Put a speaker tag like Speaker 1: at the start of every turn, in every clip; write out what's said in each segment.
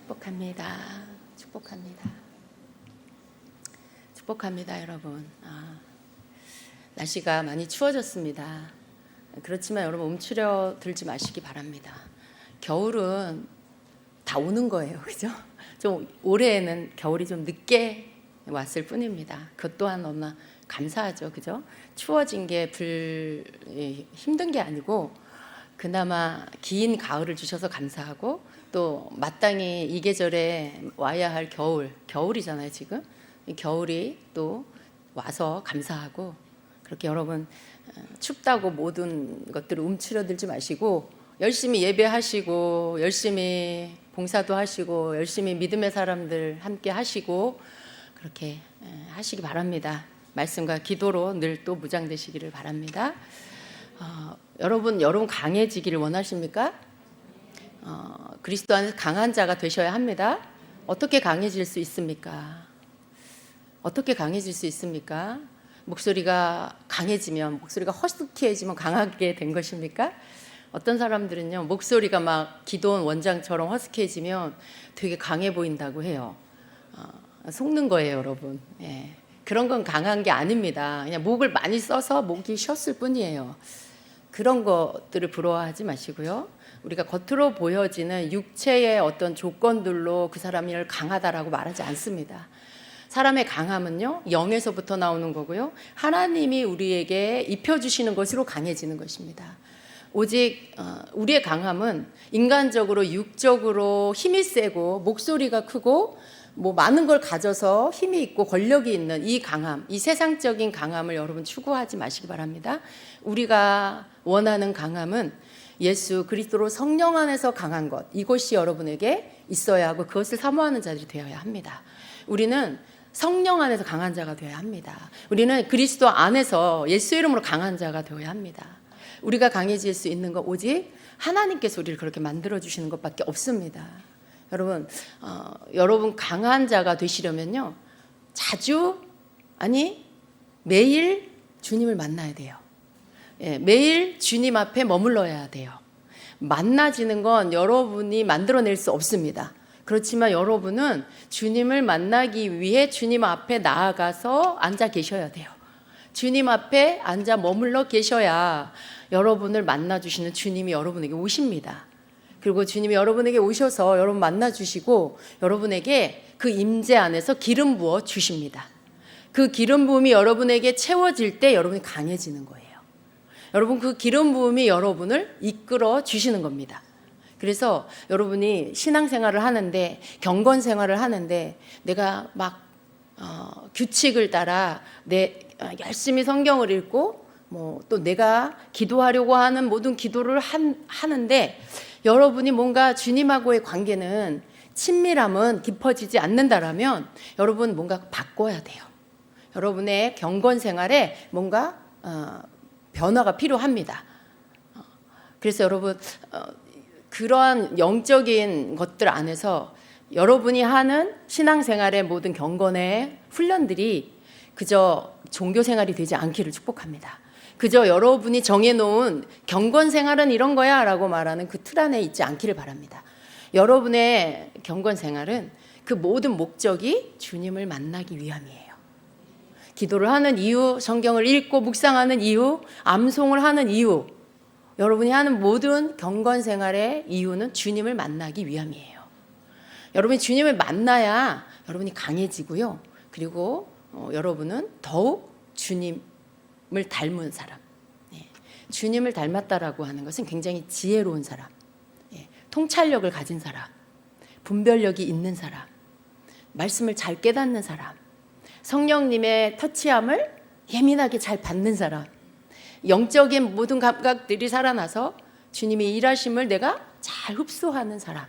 Speaker 1: 축복합니다. 축복합니다. 축복합니다, 여러분. 날씨가 많이 추워졌습니다. 그렇지만 여러분 움츠려 들지 마시기 바랍니다. 겨울은 다 오는 거예요, 그죠? 좀 올해에는 겨울이 좀 늦게 왔을 뿐입니다. 그것 또한 너무나 감사하죠, 그죠? 추워진 게 힘든 게 아니고 그나마 긴 가을을 주셔서 감사하고 또 마땅히 이 계절에 와야 할 겨울이잖아요, 지금. 이 겨울이 또 와서 감사하고 그렇게 여러분 춥다고 모든 것들을 움츠러들지 마시고 열심히 예배하시고 열심히 봉사도 하시고 열심히 믿음의 사람들 함께 하시고 그렇게 하시기 바랍니다. 말씀과 기도로 늘 또 무장되시기를 바랍니다. 여러분 강해지기를 원하십니까? 그리스도 안에서 강한 자가 되셔야 합니다. 어떻게 강해질 수 있습니까? 어떻게 강해질 수 있습니까? 목소리가 강해지면, 목소리가 허스키해지면 강하게 된 것입니까? 어떤 사람들은요, 목소리가 막 기도원 원장처럼 허스키해지면 되게 강해 보인다고 해요. 속는 거예요, 여러분. 예. 그런 건 강한 게 아닙니다. 그냥 목을 많이 써서 목이 쉬었을 뿐이에요. 그런 것들을 부러워하지 마시고요. 우리가 겉으로 보여지는 육체의 어떤 조건들로 그 사람을 강하다라고 말하지 않습니다. 사람의 강함은요, 영에서부터 나오는 거고요. 하나님이 우리에게 입혀주시는 것으로 강해지는 것입니다. 오직 우리의 강함은 인간적으로 육적으로 힘이 세고 목소리가 크고 뭐 많은 걸 가져서 힘이 있고 권력이 있는 이 강함, 이 세상적인 강함을 여러분 추구하지 마시기 바랍니다. 우리가 원하는 강함은 예수 그리스도로 성령 안에서 강한 것, 이것이 여러분에게 있어야 하고 그것을 사모하는 자들이 되어야 합니다. 우리는 성령 안에서 강한 자가 되어야 합니다. 우리는 그리스도 안에서 예수 이름으로 강한 자가 되어야 합니다. 우리가 강해질 수 있는 건 오직 하나님께서 우리를 그렇게 만들어주시는 것밖에 없습니다. 여러분 강한 자가 되시려면요, 매일 주님을 만나야 돼요. 예, 매일 주님 앞에 머물러야 돼요. 만나지는 건 여러분이 만들어낼 수 없습니다. 그렇지만 여러분은 주님을 만나기 위해 주님 앞에 나아가서 앉아 계셔야 돼요. 주님 앞에 앉아 머물러 계셔야 여러분을 만나주시는 주님이 여러분에게 오십니다. 그리고 주님이 여러분에게 오셔서 여러분 만나주시고 여러분에게 그 임재 안에서 기름 부어 주십니다. 그 기름 부음이 여러분에게 채워질 때 여러분이 강해지는 거예요. 여러분 그 기름 부음이 여러분을 이끌어 주시는 겁니다. 그래서 여러분이 신앙생활을 하는데 경건 생활을 하는데 내가 막 규칙을 따라 열심히 성경을 읽고 또 내가 기도하려고 하는 모든 기도를 하는데 여러분이 뭔가 주님하고의 관계는 친밀함은 깊어지지 않는다라면 여러분 뭔가 바꿔야 돼요. 여러분의 경건 생활에 뭔가 변화가 필요합니다. 그래서 여러분 그러한 영적인 것들 안에서 여러분이 하는 신앙생활의 모든 경건의 훈련들이 그저 종교생활이 되지 않기를 축복합니다. 그저 여러분이 정해놓은 경건생활은 이런 거야 라고 말하는 그 틀 안에 있지 않기를 바랍니다. 여러분의 경건생활은 그 모든 목적이 주님을 만나기 위함이에요. 기도를 하는 이유, 성경을 읽고 묵상하는 이유, 암송을 하는 이유, 여러분이 하는 모든 경건생활의 이유는 주님을 만나기 위함이에요. 여러분이 주님을 만나야 여러분이 강해지고요. 그리고 여러분은 더욱 주님을 닮은 사람. 주님을 닮았다라고 하는 것은 굉장히 지혜로운 사람, 통찰력을 가진 사람, 분별력이 있는 사람, 말씀을 잘 깨닫는 사람, 성령님의 터치함을 예민하게 잘 받는 사람, 영적인 모든 감각들이 살아나서 주님의 일하심을 내가 잘 흡수하는 사람,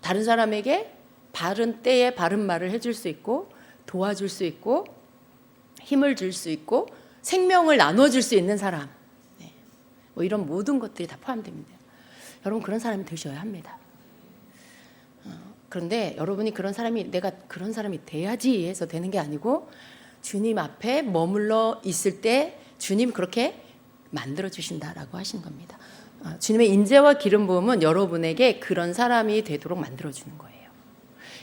Speaker 1: 다른 사람에게 바른 때에 바른 말을 해줄 수 있고 도와줄 수 있고 힘을 줄 수 있고 생명을 나눠줄 수 있는 사람, 이런 모든 것들이 다 포함됩니다. 여러분 그런 사람이 되셔야 합니다. 그런데 여러분이 내가 그런 사람이 돼야지 해서 되는 게 아니고 주님 앞에 머물러 있을 때 주님 그렇게 만들어 주신다라고 하신 겁니다. 주님의 인재와 기름 부음은 여러분에게 그런 사람이 되도록 만들어 주는 거예요.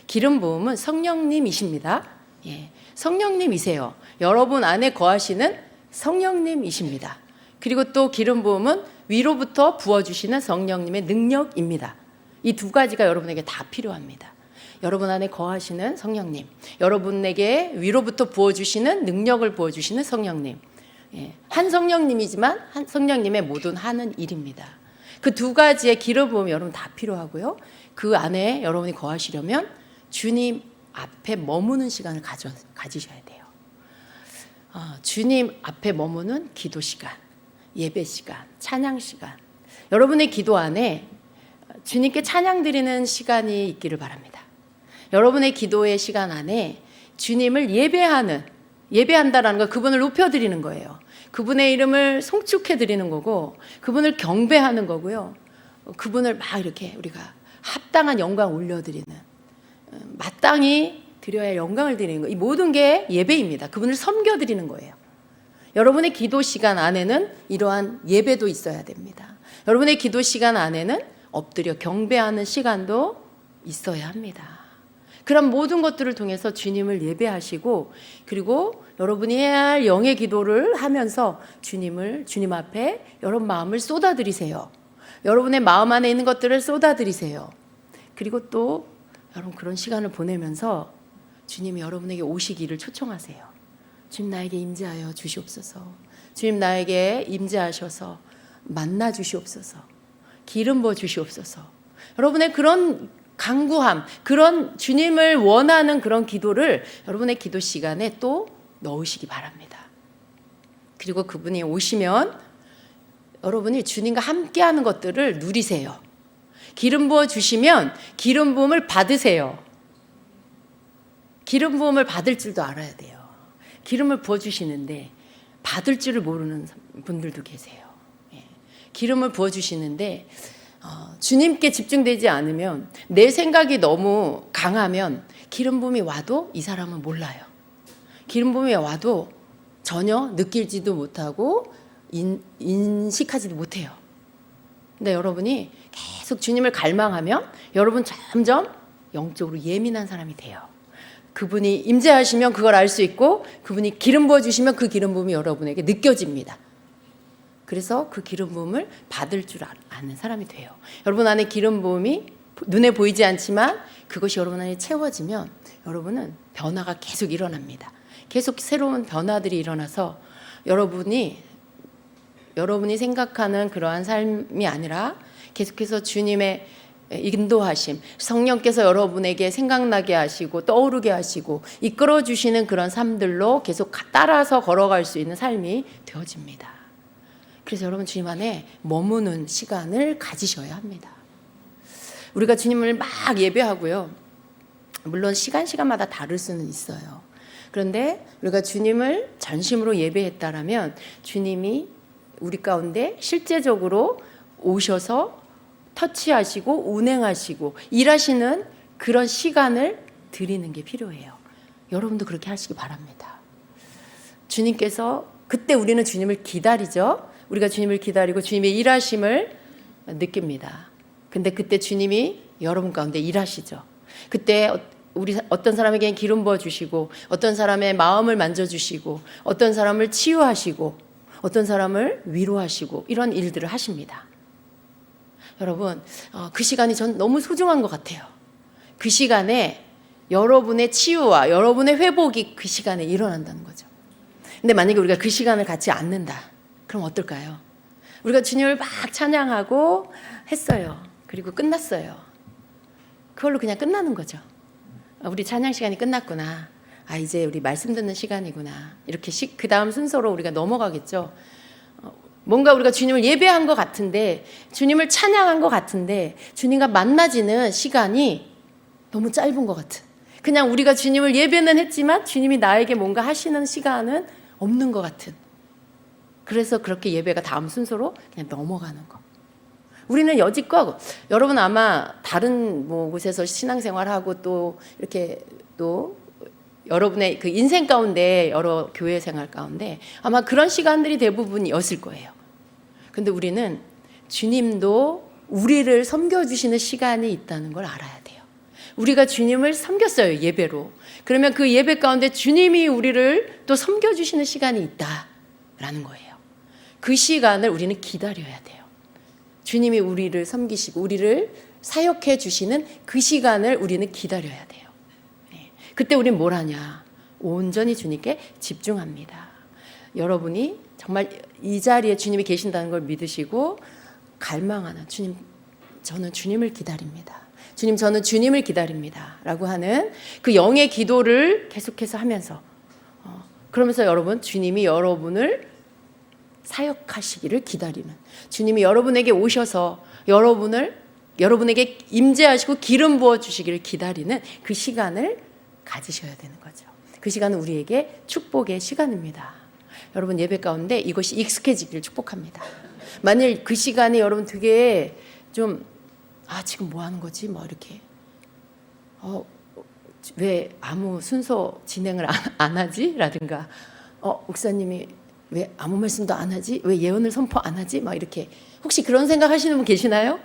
Speaker 1: 기름 부음은 성령님이십니다. 예, 성령님이세요. 여러분 안에 거하시는 성령님이십니다. 그리고 또 기름 부음은 위로부터 부어주시는 성령님의 능력입니다. 이 두 가지가 여러분에게 다 필요합니다. 여러분 안에 거하시는 성령님, 여러분에게 위로부터 부어주시는 능력을 부어주시는 성령님. 예, 한 성령님이지만 한 성령님의 모든 하는 일입니다. 그 두 가지의 기름 부음이 여러분 다 필요하고요. 그 안에 여러분이 거하시려면 주님 앞에 머무는 시간을 가지셔야 돼요. 주님 앞에 머무는 기도 시간, 예배 시간, 찬양 시간. 여러분의 기도 안에 주님께 찬양 드리는 시간이 있기를 바랍니다. 여러분의 기도의 시간 안에 주님을 예배한다라는 건 그분을 높여드리는 거예요. 그분의 이름을 송축해 드리는 거고, 그분을 경배하는 거고요. 그분을 막 이렇게 우리가 합당한 영광 올려드리는, 마땅히 드려야 영광을 드리는 거, 이 모든 게 예배입니다. 그분을 섬겨드리는 거예요. 여러분의 기도 시간 안에는 이러한 예배도 있어야 됩니다. 여러분의 기도 시간 안에는 엎드려 경배하는 시간도 있어야 합니다. 그런 모든 것들을 통해서 주님을 예배하시고, 그리고 여러분이 해야 할 영의 기도를 하면서 주님 앞에 여러분 마음을 쏟아드리세요. 여러분의 마음 안에 있는 것들을 쏟아드리세요. 그리고 또 여러분 그런 시간을 보내면서 주님이 여러분에게 오시기를 초청하세요. 주님 나에게 임재하여 주시옵소서. 주님 나에게 임재하셔서 만나 주시옵소서. 기름 부어 주시옵소서. 여러분의 그런 간구함, 그런 주님을 원하는 그런 기도를 여러분의 기도 시간에 또 넣으시기 바랍니다. 그리고 그분이 오시면 여러분이 주님과 함께하는 것들을 누리세요. 기름 부어 주시면 기름 부음을 받으세요. 기름 부음을 받을 줄도 알아야 돼요. 기름을 부어 주시는데 받을 줄을 모르는 분들도 계세요. 예. 기름을 부어 주시는데 주님께 집중되지 않으면, 내 생각이 너무 강하면 기름 부음이 와도 이 사람은 몰라요. 기름 부음이 와도 전혀 느낄지도 못하고 인식하지도 못해요. 근데 여러분이 계속 주님을 갈망하면 여러분 점점 영적으로 예민한 사람이 돼요. 그분이 임재하시면 그걸 알 수 있고, 그분이 기름 부어주시면 그 기름 부음이 여러분에게 느껴집니다. 그래서 그 기름 부음을 받을 줄 아는 사람이 돼요. 여러분 안에 기름 부음이 눈에 보이지 않지만 그것이 여러분 안에 채워지면 여러분은 변화가 계속 일어납니다. 계속 새로운 변화들이 일어나서 여러분이 생각하는 그러한 삶이 아니라 계속해서 주님의 인도하심, 성령께서 여러분에게 생각나게 하시고 떠오르게 하시고 이끌어 주시는 그런 삶들로 계속 따라서 걸어갈 수 있는 삶이 되어집니다. 그래서 여러분 주님 안에 머무는 시간을 가지셔야 합니다. 우리가 주님을 막 예배하고요. 물론 시간마다 다를 수는 있어요. 그런데 우리가 주님을 전심으로 예배했다라면 주님이 우리 가운데 실제적으로 오셔서 터치하시고 운행하시고 일하시는 그런 시간을 드리는 게 필요해요. 여러분도 그렇게 하시기 바랍니다. 주님께서, 그때 우리는 주님을 기다리죠. 우리가 주님을 기다리고 주님의 일하심을 느낍니다. 근데 그때 주님이 여러분 가운데 일하시죠. 그때 우리 어떤 사람에게는 기름 부어 주시고, 어떤 사람의 마음을 만져 주시고, 어떤 사람을 치유하시고, 어떤 사람을 위로하시고, 이런 일들을 하십니다. 여러분, 그 시간이 전 너무 소중한 것 같아요. 그 시간에 여러분의 치유와 여러분의 회복이 그 시간에 일어난다는 거죠. 근데 만약에 우리가 그 시간을 갖지 않는다, 그럼 어떨까요? 우리가 주님을 막 찬양하고 했어요. 그리고 끝났어요. 그걸로 그냥 끝나는 거죠. 우리 찬양 시간이 끝났구나. 이제 우리 말씀 듣는 시간이구나. 이렇게 그 다음 순서로 우리가 넘어가겠죠. 뭔가 우리가 주님을 예배한 것 같은데, 주님을 찬양한 것 같은데, 주님과 만나지는 시간이 너무 짧은 것 같은, 그냥 우리가 주님을 예배는 했지만 주님이 나에게 뭔가 하시는 시간은 없는 것 같은, 그래서 그렇게 예배가 다음 순서로 그냥 넘어가는 거. 우리는 여지껏, 여러분 아마 다른 곳에서 신앙생활하고 또 이렇게 또 여러분의 그 인생 가운데, 여러 교회 생활 가운데 아마 그런 시간들이 대부분이었을 거예요. 근데 우리는 주님도 우리를 섬겨주시는 시간이 있다는 걸 알아야 돼요. 우리가 주님을 섬겼어요, 예배로. 그러면 그 예배 가운데 주님이 우리를 또 섬겨주시는 시간이 있다라는 거예요. 그 시간을 우리는 기다려야 돼요. 주님이 우리를 섬기시고 우리를 사역해 주시는 그 시간을 우리는 기다려야 돼요. 그때 우리는 뭘 하냐? 온전히 주님께 집중합니다. 여러분이 정말 이 자리에 주님이 계신다는 걸 믿으시고 갈망하는, 주님, 저는 주님을 기다립니다. 주님, 저는 주님을 기다립니다. 라고 하는 그 영의 기도를 계속해서 하면서 그러면서 여러분, 주님이 여러분을 사역하시기를 기다리는, 주님이 여러분에게 오셔서 여러분에게 임재하시고 기름 부어주시기를 기다리는 그 시간을 가지셔야 되는 거죠. 그 시간은 우리에게 축복의 시간입니다. 여러분, 예배 가운데 이것이 익숙해지기를 축복합니다. 만일 그 시간에 여러분 되게 좀 지금 뭐 하는 거지? 뭐 이렇게 왜 아무 순서 진행을 안 하지? 라든가 목사님이 왜 아무 말씀도 안 하지? 왜 예언을 선포 안 하지? 막 이렇게 혹시 그런 생각 하시는 분 계시나요?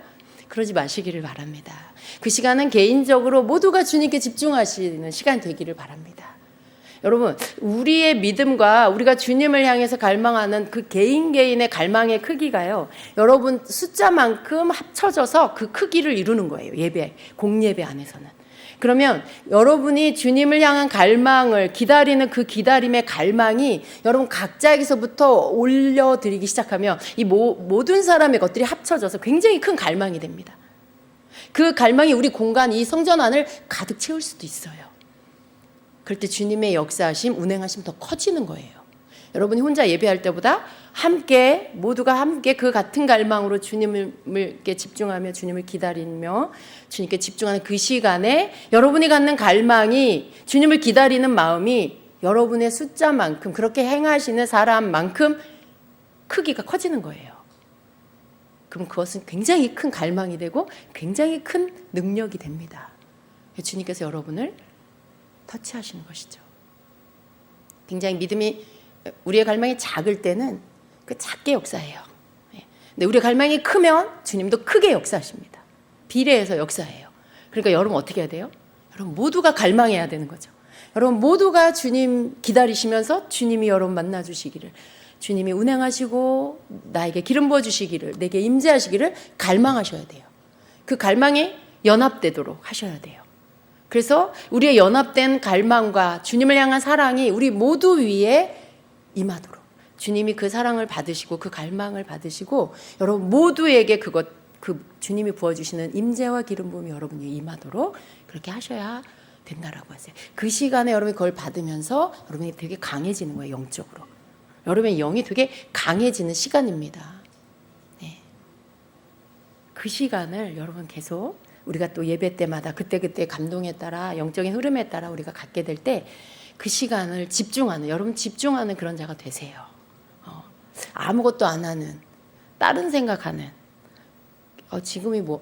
Speaker 1: 그러지 마시기를 바랍니다. 그 시간은 개인적으로 모두가 주님께 집중하시는 시간 되기를 바랍니다. 여러분, 우리의 믿음과 우리가 주님을 향해서 갈망하는 그 개인의 갈망의 크기가요, 여러분 숫자만큼 합쳐져서 그 크기를 이루는 거예요. 예배, 공예배 안에서는. 그러면 여러분이 주님을 향한 갈망을 기다리는 그 기다림의 갈망이 여러분 각자에게서부터 올려드리기 시작하면 이 모든 사람의 것들이 합쳐져서 굉장히 큰 갈망이 됩니다. 그 갈망이 우리 공간, 이 성전 안을 가득 채울 수도 있어요. 그럴 때 주님의 역사하심, 운행하심 더 커지는 거예요. 여러분이 혼자 예배할 때보다 함께, 모두가 함께 그 같은 갈망으로 주님께 집중하며 주님을 기다리며 주님께 집중하는 그 시간에 여러분이 갖는 갈망이, 주님을 기다리는 마음이 여러분의 숫자만큼, 그렇게 행하시는 사람만큼 크기가 커지는 거예요. 그럼 그것은 굉장히 큰 갈망이 되고 굉장히 큰 능력이 됩니다. 주님께서 여러분을 터치하시는 것이죠. 굉장히 믿음이, 우리의 갈망이 작을 때는 그 작게 역사해요. 근데 우리의 갈망이 크면 주님도 크게 역사하십니다. 비례해서 역사해요. 그러니까 여러분 어떻게 해야 돼요? 여러분 모두가 갈망해야 되는 거죠. 여러분 모두가 주님 기다리시면서 주님이 여러분 만나주시기를, 주님이 운행하시고 나에게 기름 부어주시기를, 내게 임재하시기를 갈망하셔야 돼요. 그 갈망에 연합되도록 하셔야 돼요. 그래서 우리의 연합된 갈망과 주님을 향한 사랑이 우리 모두 위에 임하도록, 주님이 그 사랑을 받으시고 그 갈망을 받으시고 여러분 모두에게 그 주님이 부어주시는 임재와 기름 부음이 여러분 위에 임하도록 그렇게 하셔야 된다라고 하세요. 그 시간에 여러분이 그걸 받으면서 여러분이 되게 강해지는 거예요. 영적으로 여러분의 영이 되게 강해지는 시간입니다. 네. 그 시간을 여러분 계속 우리가 또 예배 때마다 그때그때 감동에 따라, 영적인 흐름에 따라 우리가 갖게 될 때 그 시간을 집중하는, 여러분 집중하는 그런 자가 되세요. 아무것도 안 하는, 다른 생각하는, 지금 뭐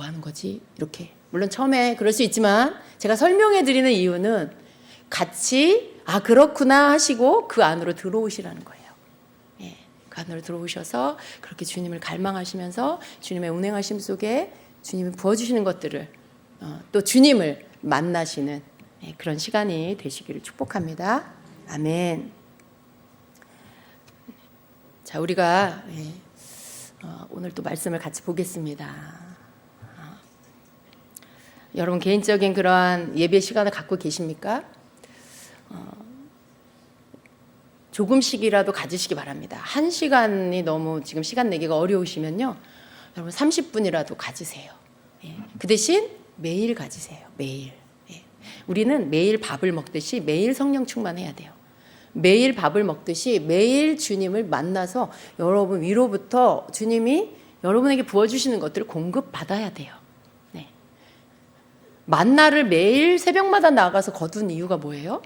Speaker 1: 하는 거지? 이렇게. 물론 처음에 그럴 수 있지만 제가 설명해 드리는 이유는 같이 그렇구나 하시고 그 안으로 들어오시라는 거예요. 예, 그 안으로 들어오셔서 그렇게 주님을 갈망하시면서 주님의 운행하심 속에 주님이 부어주시는 것들을 또 주님을 만나시는 그런 시간이 되시기를 축복합니다. 아멘. 자, 우리가 오늘 또 말씀을 같이 보겠습니다. 여러분 개인적인 그러한 예배 시간을 갖고 계십니까? 조금씩이라도 가지시기 바랍니다. 1시간이 너무 지금 시간 내기가 어려우시면요, 여러분 30분이라도 가지세요. 그 대신 매일 가지세요. 매일. 우리는 매일 밥을 먹듯이 매일 성령 충만해야 돼요. 매일 밥을 먹듯이 매일 주님을 만나서 여러분 위로부터 주님이 여러분에게 부어주시는 것들을 공급받아야 돼요. 네. 만나를 매일 새벽마다 나가서 거둔 이유가 뭐예요?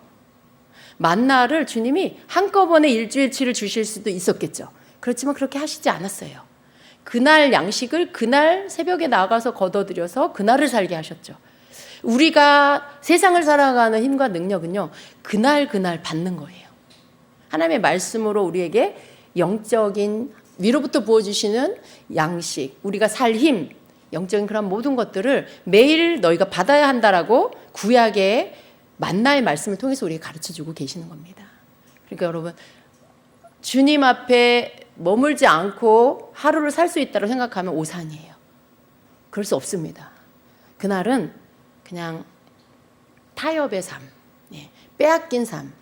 Speaker 1: 만나를 주님이 한꺼번에 일주일치를 주실 수도 있었겠죠. 그렇지만 그렇게 하시지 않았어요. 그날 양식을 그날 새벽에 나가서 걷어들여서 그날을 살게 하셨죠. 우리가 세상을 살아가는 힘과 능력은요, 그날 받는 거예요. 하나님의 말씀으로 우리에게 영적인 위로부터 부어주시는 양식, 우리가 살 힘, 영적인 그런 모든 것들을 매일 너희가 받아야 한다라고 구약의 만나의 말씀을 통해서 우리에게 가르쳐주고 계시는 겁니다. 그러니까 여러분, 주님 앞에 머물지 않고 하루를 살 수 있다고 생각하면 오산이에요. 그럴 수 없습니다. 그날은 그냥 타협의 삶, 빼앗긴 삶,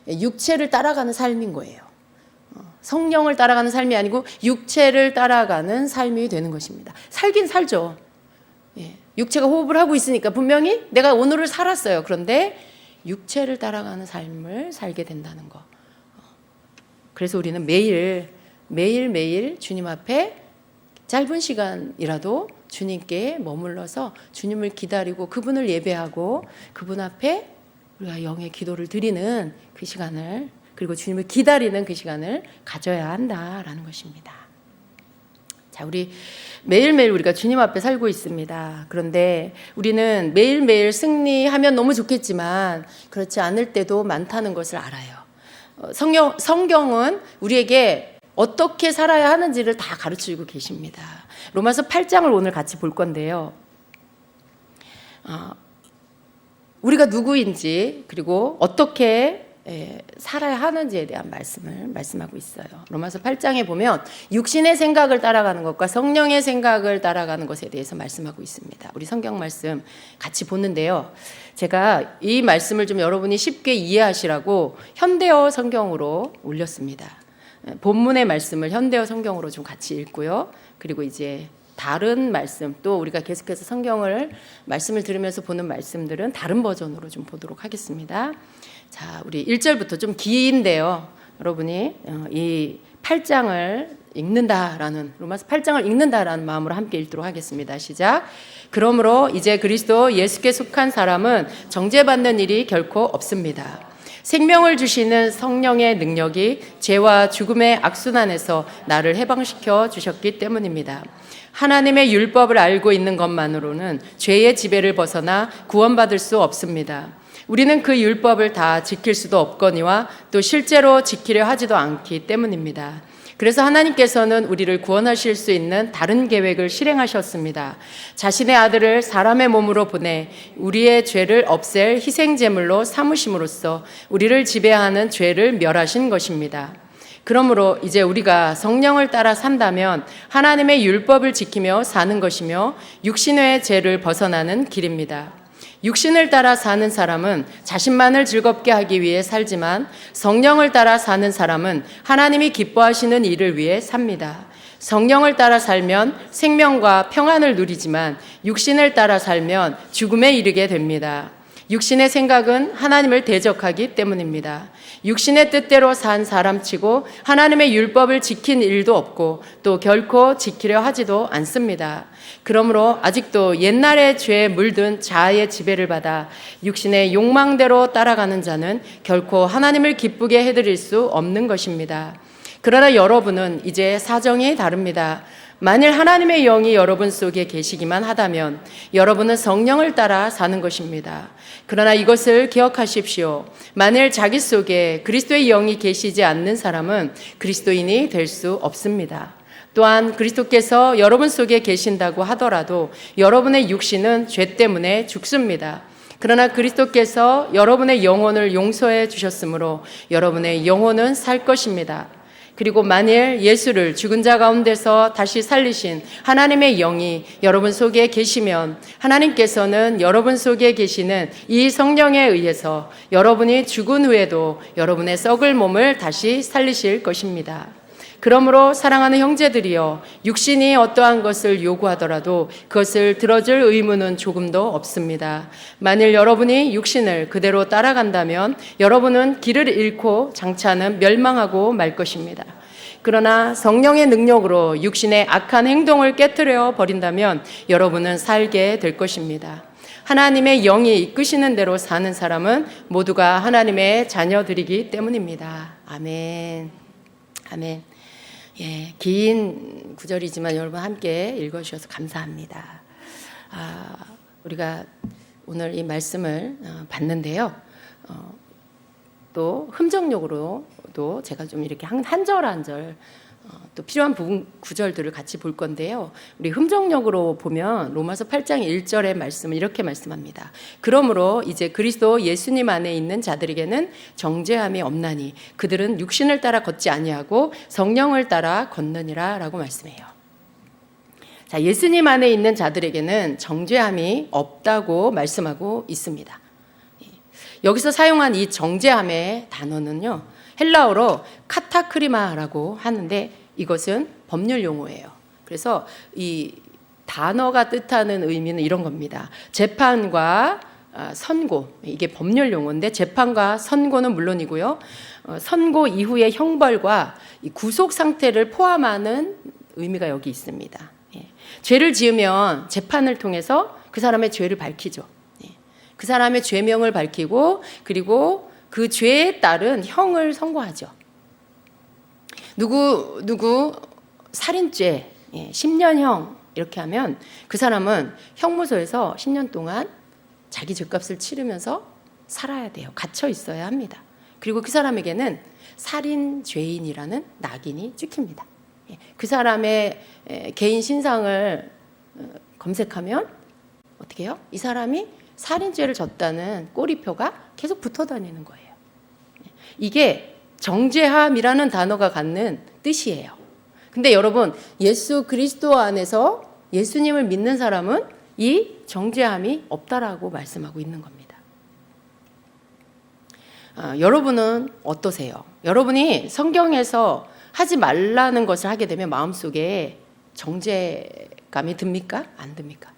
Speaker 1: 육체를 따라가는 삶인 거예요. 성령을 따라가는 삶이 아니고 육체를 따라가는 삶이 되는 것입니다. 살긴 살죠. 육체가 호흡을 하고 있으니까 분명히 내가 오늘을 살았어요. 그런데 육체를 따라가는 삶을 살게 된다는 거. 그래서 우리는 매일 주님 앞에 짧은 시간이라도 주님께 머물러서 주님을 기다리고 그분을 예배하고 그분 앞에 우리가 영의 기도를 드리는 그 시간을, 그리고 주님을 기다리는 그 시간을 가져야 한다라는 것입니다. 자, 우리 매일매일 우리가 주님 앞에 살고 있습니다. 그런데 우리는 매일매일 승리하면 너무 좋겠지만 그렇지 않을 때도 많다는 것을 알아요. 성경은 우리에게 어떻게 살아야 하는지를 다 가르치고 계십니다. 로마서 8장을 오늘 같이 볼 건데요. 우리가 누구인지 그리고 어떻게 살아야 하는지에 대한 말씀하고 있어요. 로마서 8장에 보면 육신의 생각을 따라가는 것과 성령의 생각을 따라가는 것에 대해서 말씀하고 있습니다. 우리 성경 말씀 같이 보는데요. 제가 이 말씀을 좀 여러분이 쉽게 이해하시라고 현대어 성경으로 올렸습니다. 본문의 말씀을 현대어 성경으로 좀 같이 읽고요. 그리고 이제 다른 말씀, 또 우리가 계속해서 성경을 말씀을 들으면서 보는 말씀들은 다른 버전으로 좀 보도록 하겠습니다. 자, 우리 1절부터 좀 긴데요. 여러분이 이 8장을 읽는다라는, 로마서 8장을 읽는다라는 마음으로 함께 읽도록 하겠습니다. 시작. 그러므로 이제 그리스도 예수께 속한 사람은 정죄받는 일이 결코 없습니다. 생명을 주시는 성령의 능력이 죄와 죽음의 악순환에서 나를 해방시켜 주셨기 때문입니다. 하나님의 율법을 알고 있는 것만으로는 죄의 지배를 벗어나 구원받을 수 없습니다. 우리는 그 율법을 다 지킬 수도 없거니와 또 실제로 지키려 하지도 않기 때문입니다. 그래서 하나님께서는 우리를 구원하실 수 있는 다른 계획을 실행하셨습니다. 자신의 아들을 사람의 몸으로 보내 우리의 죄를 없앨 희생제물로 삼으심으로써 우리를 지배하는 죄를 멸하신 것입니다. 그러므로 이제 우리가 성령을 따라 산다면 하나님의 율법을 지키며 사는 것이며 육신의 죄를 벗어나는 길입니다. 육신을 따라 사는 사람은 자신만을 즐겁게 하기 위해 살지만 성령을 따라 사는 사람은 하나님이 기뻐하시는 일을 위해 삽니다. 성령을 따라 살면 생명과 평안을 누리지만 육신을 따라 살면 죽음에 이르게 됩니다. 육신의 생각은 하나님을 대적하기 때문입니다. 육신의 뜻대로 산 사람치고 하나님의 율법을 지킨 일도 없고 또 결코 지키려 하지도 않습니다. 그러므로 아직도 옛날의 죄에 물든 자아의 지배를 받아 육신의 욕망대로 따라가는 자는 결코 하나님을 기쁘게 해드릴 수 없는 것입니다. 그러나 여러분은 이제 사정이 다릅니다. 만일 하나님의 영이 여러분 속에 계시기만 하다면 여러분은 성령을 따라 사는 것입니다. 그러나 이것을 기억하십시오. 만일 자기 속에 그리스도의 영이 계시지 않는 사람은 그리스도인이 될 수 없습니다. 또한 그리스도께서 여러분 속에 계신다고 하더라도 여러분의 육신은 죄 때문에 죽습니다. 그러나 그리스도께서 여러분의 영혼을 용서해 주셨으므로 여러분의 영혼은 살 것입니다. 그리고 만일 예수를 죽은 자 가운데서 다시 살리신 하나님의 영이 여러분 속에 계시면 하나님께서는 여러분 속에 계시는 이 성령에 의해서 여러분이 죽은 후에도 여러분의 썩을 몸을 다시 살리실 것입니다. 그러므로 사랑하는 형제들이여, 육신이 어떠한 것을 요구하더라도 그것을 들어줄 의무는 조금도 없습니다. 만일 여러분이 육신을 그대로 따라간다면 여러분은 길을 잃고 장차는 멸망하고 말 것입니다. 그러나 성령의 능력으로 육신의 악한 행동을 깨트려 버린다면 여러분은 살게 될 것입니다. 하나님의 영이 이끄시는 대로 사는 사람은 모두가 하나님의 자녀들이기 때문입니다. 아멘. 아멘. 예, 긴 구절이지만 여러분 함께 읽어주셔서 감사합니다. 우리가 오늘 이 말씀을 봤는데요. 또 흠정력으로도 제가 좀 이렇게 한 절 한 절 또 또 필요한 부분 구절들을 같이 볼 건데요. 우리 흠정역으로 보면 로마서 8장 1절의 말씀은 이렇게 말씀합니다. 그러므로 이제 그리스도 예수님 안에 있는 자들에게는 정죄함이 없나니 그들은 육신을 따라 걷지 아니하고 성령을 따라 걷느니라 라고 말씀해요. 자, 예수님 안에 있는 자들에게는 정죄함이 없다고 말씀하고 있습니다. 여기서 사용한 이 정죄함의 단어는요, 헬라어로 카타크리마라고 하는데 이것은 법률 용어예요. 그래서 이 단어가 뜻하는 의미는 이런 겁니다. 재판과 선고, 이게 법률 용어인데 재판과 선고는 물론이고요, 선고 이후의 형벌과 이 구속 상태를 포함하는 의미가 여기 있습니다. 죄를 지으면 재판을 통해서 그 사람의 죄를 밝히죠. 그 사람의 죄명을 밝히고 그리고 그 죄에 따른 형을 선고하죠. 누구 살인죄 10년형 이렇게 하면 그 사람은 형무소에서 10년 동안 자기 죄값을 치르면서 살아야 돼요. 갇혀 있어야 합니다. 그리고 그 사람에게는 살인죄인이라는 낙인이 찍힙니다. 그 사람의 개인 신상을 검색하면 어떻게 해요? 이 사람이 살인죄를 졌다는 꼬리표가 계속 붙어 다니는 거예요. 이게 정죄함이라는 단어가 갖는 뜻이에요. 근데 여러분, 예수 그리스도 안에서 예수님을 믿는 사람은 이 정죄함이 없다라고 말씀하고 있는 겁니다. 여러분은 어떠세요? 여러분이 성경에서 하지 말라는 것을 하게 되면 마음속에 정죄감이 듭니까? 안 듭니까?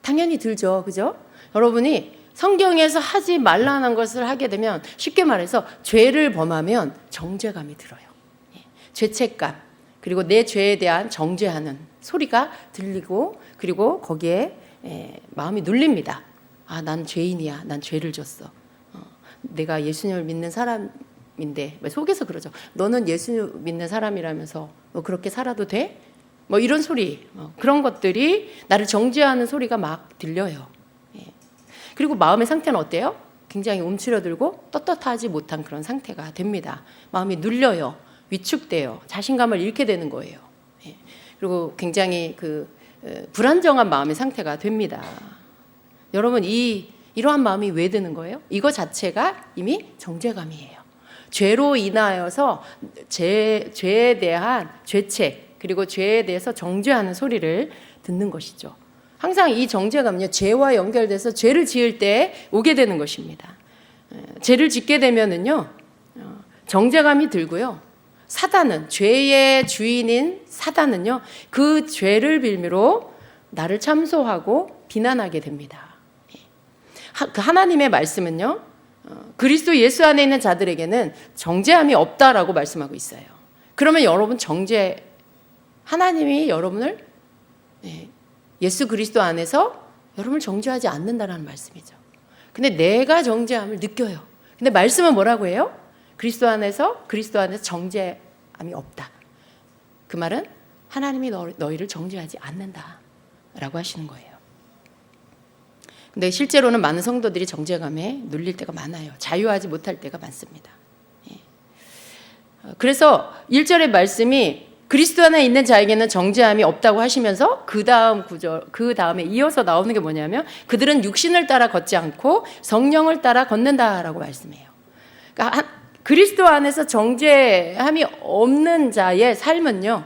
Speaker 1: 당연히 들죠. 그죠? 여러분이 성경에서 하지 말라는 것을 하게 되면 쉽게 말해서 죄를 범하면 정죄감이 들어요. 죄책감, 그리고 내 죄에 대한 정죄하는 소리가 들리고 그리고 거기에 마음이 눌립니다. 아, 난 죄인이야. 난 죄를 졌어. 내가 예수님을 믿는 사람인데 속에서 그러죠. 너는 예수 믿는 사람이라면서 너 그렇게 살아도 돼? 뭐 이런 소리, 그런 것들이 나를 정죄하는 소리가 막 들려요. 그리고 마음의 상태는 어때요? 굉장히 움츠러들고 떳떳하지 못한 그런 상태가 됩니다. 마음이 눌려요. 위축돼요. 자신감을 잃게 되는 거예요. 그리고 굉장히 불안정한 마음의 상태가 됩니다. 여러분, 이러한 마음이 왜 드는 거예요? 이거 자체가 이미 정죄감이에요. 죄로 인하여서 죄에 대한 죄책, 그리고 죄에 대해서 정죄하는 소리를 듣는 것이죠. 항상 이 정죄감은요, 죄와 연결돼서 죄를 지을 때 오게 되는 것입니다. 죄를 짓게 되면은요, 정죄감이 들고요. 사단은, 죄의 주인인 사단은요, 그 죄를 빌미로 나를 참소하고 비난하게 됩니다. 그 하나님의 말씀은요, 그리스도 예수 안에 있는 자들에게는 정죄함이 없다라고 말씀하고 있어요. 그러면 여러분 하나님이 여러분을 예수 그리스도 안에서 여러분을 정죄하지 않는다라는 말씀이죠. 근데 내가 정죄함을 느껴요. 근데 말씀은 뭐라고 해요? 그리스도 안에서 정죄함이 없다. 그 말은 하나님이 너희를 정죄하지 않는다라고 하시는 거예요. 근데 실제로는 많은 성도들이 정죄감에 눌릴 때가 많아요. 자유하지 못할 때가 많습니다. 그래서 1절의 말씀이 그리스도 안에 있는 자에게는 정죄함이 없다고 하시면서 그 다음에 이어서 나오는 게 뭐냐면 그들은 육신을 따라 걷지 않고 성령을 따라 걷는다라고 말씀해요. 그러니까 그리스도 안에서 정죄함이 없는 자의 삶은요,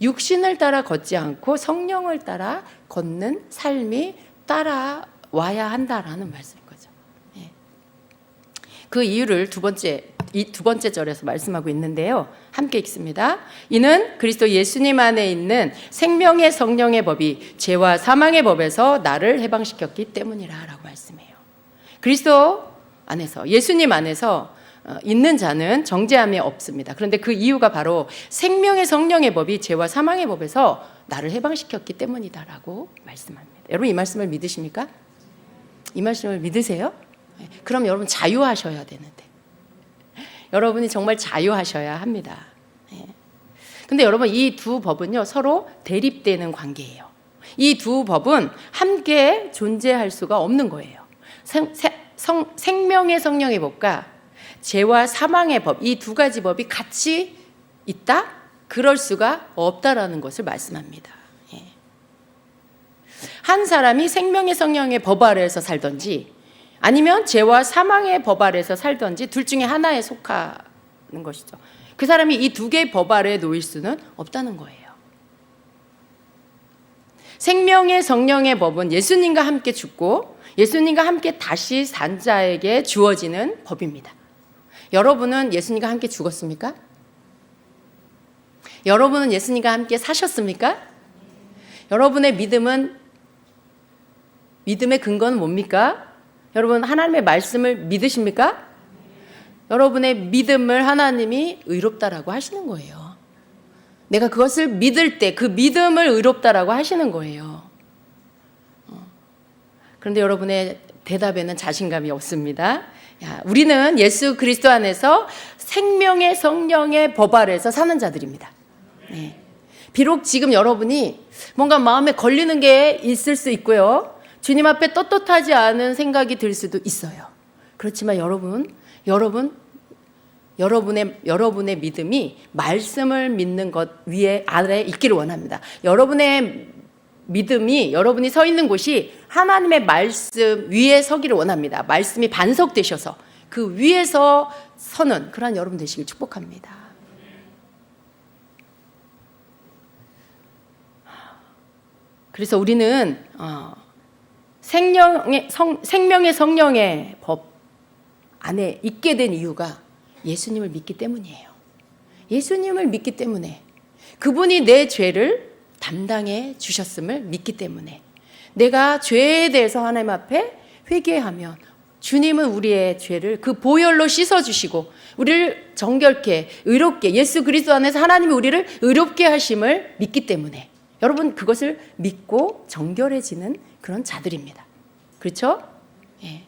Speaker 1: 육신을 따라 걷지 않고 성령을 따라 걷는 삶이 따라와야 한다라는 말씀인 거죠. 그 이유를 두 번째 절에서 말씀하고 있는데요. 함께 읽습니다. 이는 그리스도 예수님 안에 있는 생명의 성령의 법이 죄와 사망의 법에서 나를 해방시켰기 때문이라 라고 말씀해요. 그리스도 안에서, 예수님 안에서 있는 자는 정죄함이 없습니다. 그런데 그 이유가 바로 생명의 성령의 법이 죄와 사망의 법에서 나를 해방시켰기 때문이다라고 말씀합니다. 여러분, 이 말씀을 믿으십니까? 이 말씀을 믿으세요? 그럼 여러분 자유하셔야 되는데, 여러분이 정말 자유하셔야 합니다. 근데 여러분, 이 두 법은요, 서로 대립되는 관계예요. 이 두 법은 함께 존재할 수가 없는 거예요. 생명의 성령의 법과 죄와 사망의 법, 이 두 가지 법이 같이 있다? 그럴 수가 없다라는 것을 말씀합니다. 예. 한 사람이 생명의 성령의 법 아래에서 살든지 아니면 죄와 사망의 법 아래에서 살든지 둘 중에 하나에 속하는 것이죠. 그 사람이 이 두 개의 법 아래에 놓일 수는 없다는 거예요. 생명의 성령의 법은 예수님과 함께 죽고 예수님과 함께 다시 산 자에게 주어지는 법입니다. 여러분은 예수님과 함께 죽었습니까? 여러분은 예수님과 함께 사셨습니까? 여러분의 믿음의 근거는 뭡니까? 여러분 하나님의 말씀을 믿으십니까? 여러분의 믿음을 하나님이 의롭다라고 하시는 거예요. 내가 그것을 믿을 때 그 믿음을 의롭다라고 하시는 거예요. 그런데 여러분의 대답에는 자신감이 없습니다. 우리는 예수 그리스도 안에서 생명의 성령의 법 아래에서 사는 자들입니다. 네. 비록 지금 여러분이 뭔가 마음에 걸리는 게 있을 수 있고요. 주님 앞에 떳떳하지 않은 생각이 들 수도 있어요. 그렇지만 여러분의 믿음이 말씀을 믿는 것 위에 아래에 있기를 원합니다. 여러분의 믿음이 여러분이 서 있는 곳이 하나님의 말씀 위에 서기를 원합니다. 말씀이 반석되셔서 그 위에서 서는 그러한 여러분 되시길 축복합니다. 그래서 우리는 생명의 성령의 법 안에 있게 된 이유가 예수님을 믿기 때문이에요. 예수님을 믿기 때문에 그분이 내 죄를 담당해 주셨음을 믿기 때문에 내가 죄에 대해서 하나님 앞에 회개하면 주님은 우리의 죄를 그 보혈로 씻어주시고 우리를 정결케 의롭게 예수 그리스도 안에서 하나님이 우리를 의롭게 하심을 믿기 때문에 여러분 그것을 믿고 정결해지는 그런 자들입니다. 그렇죠? 예.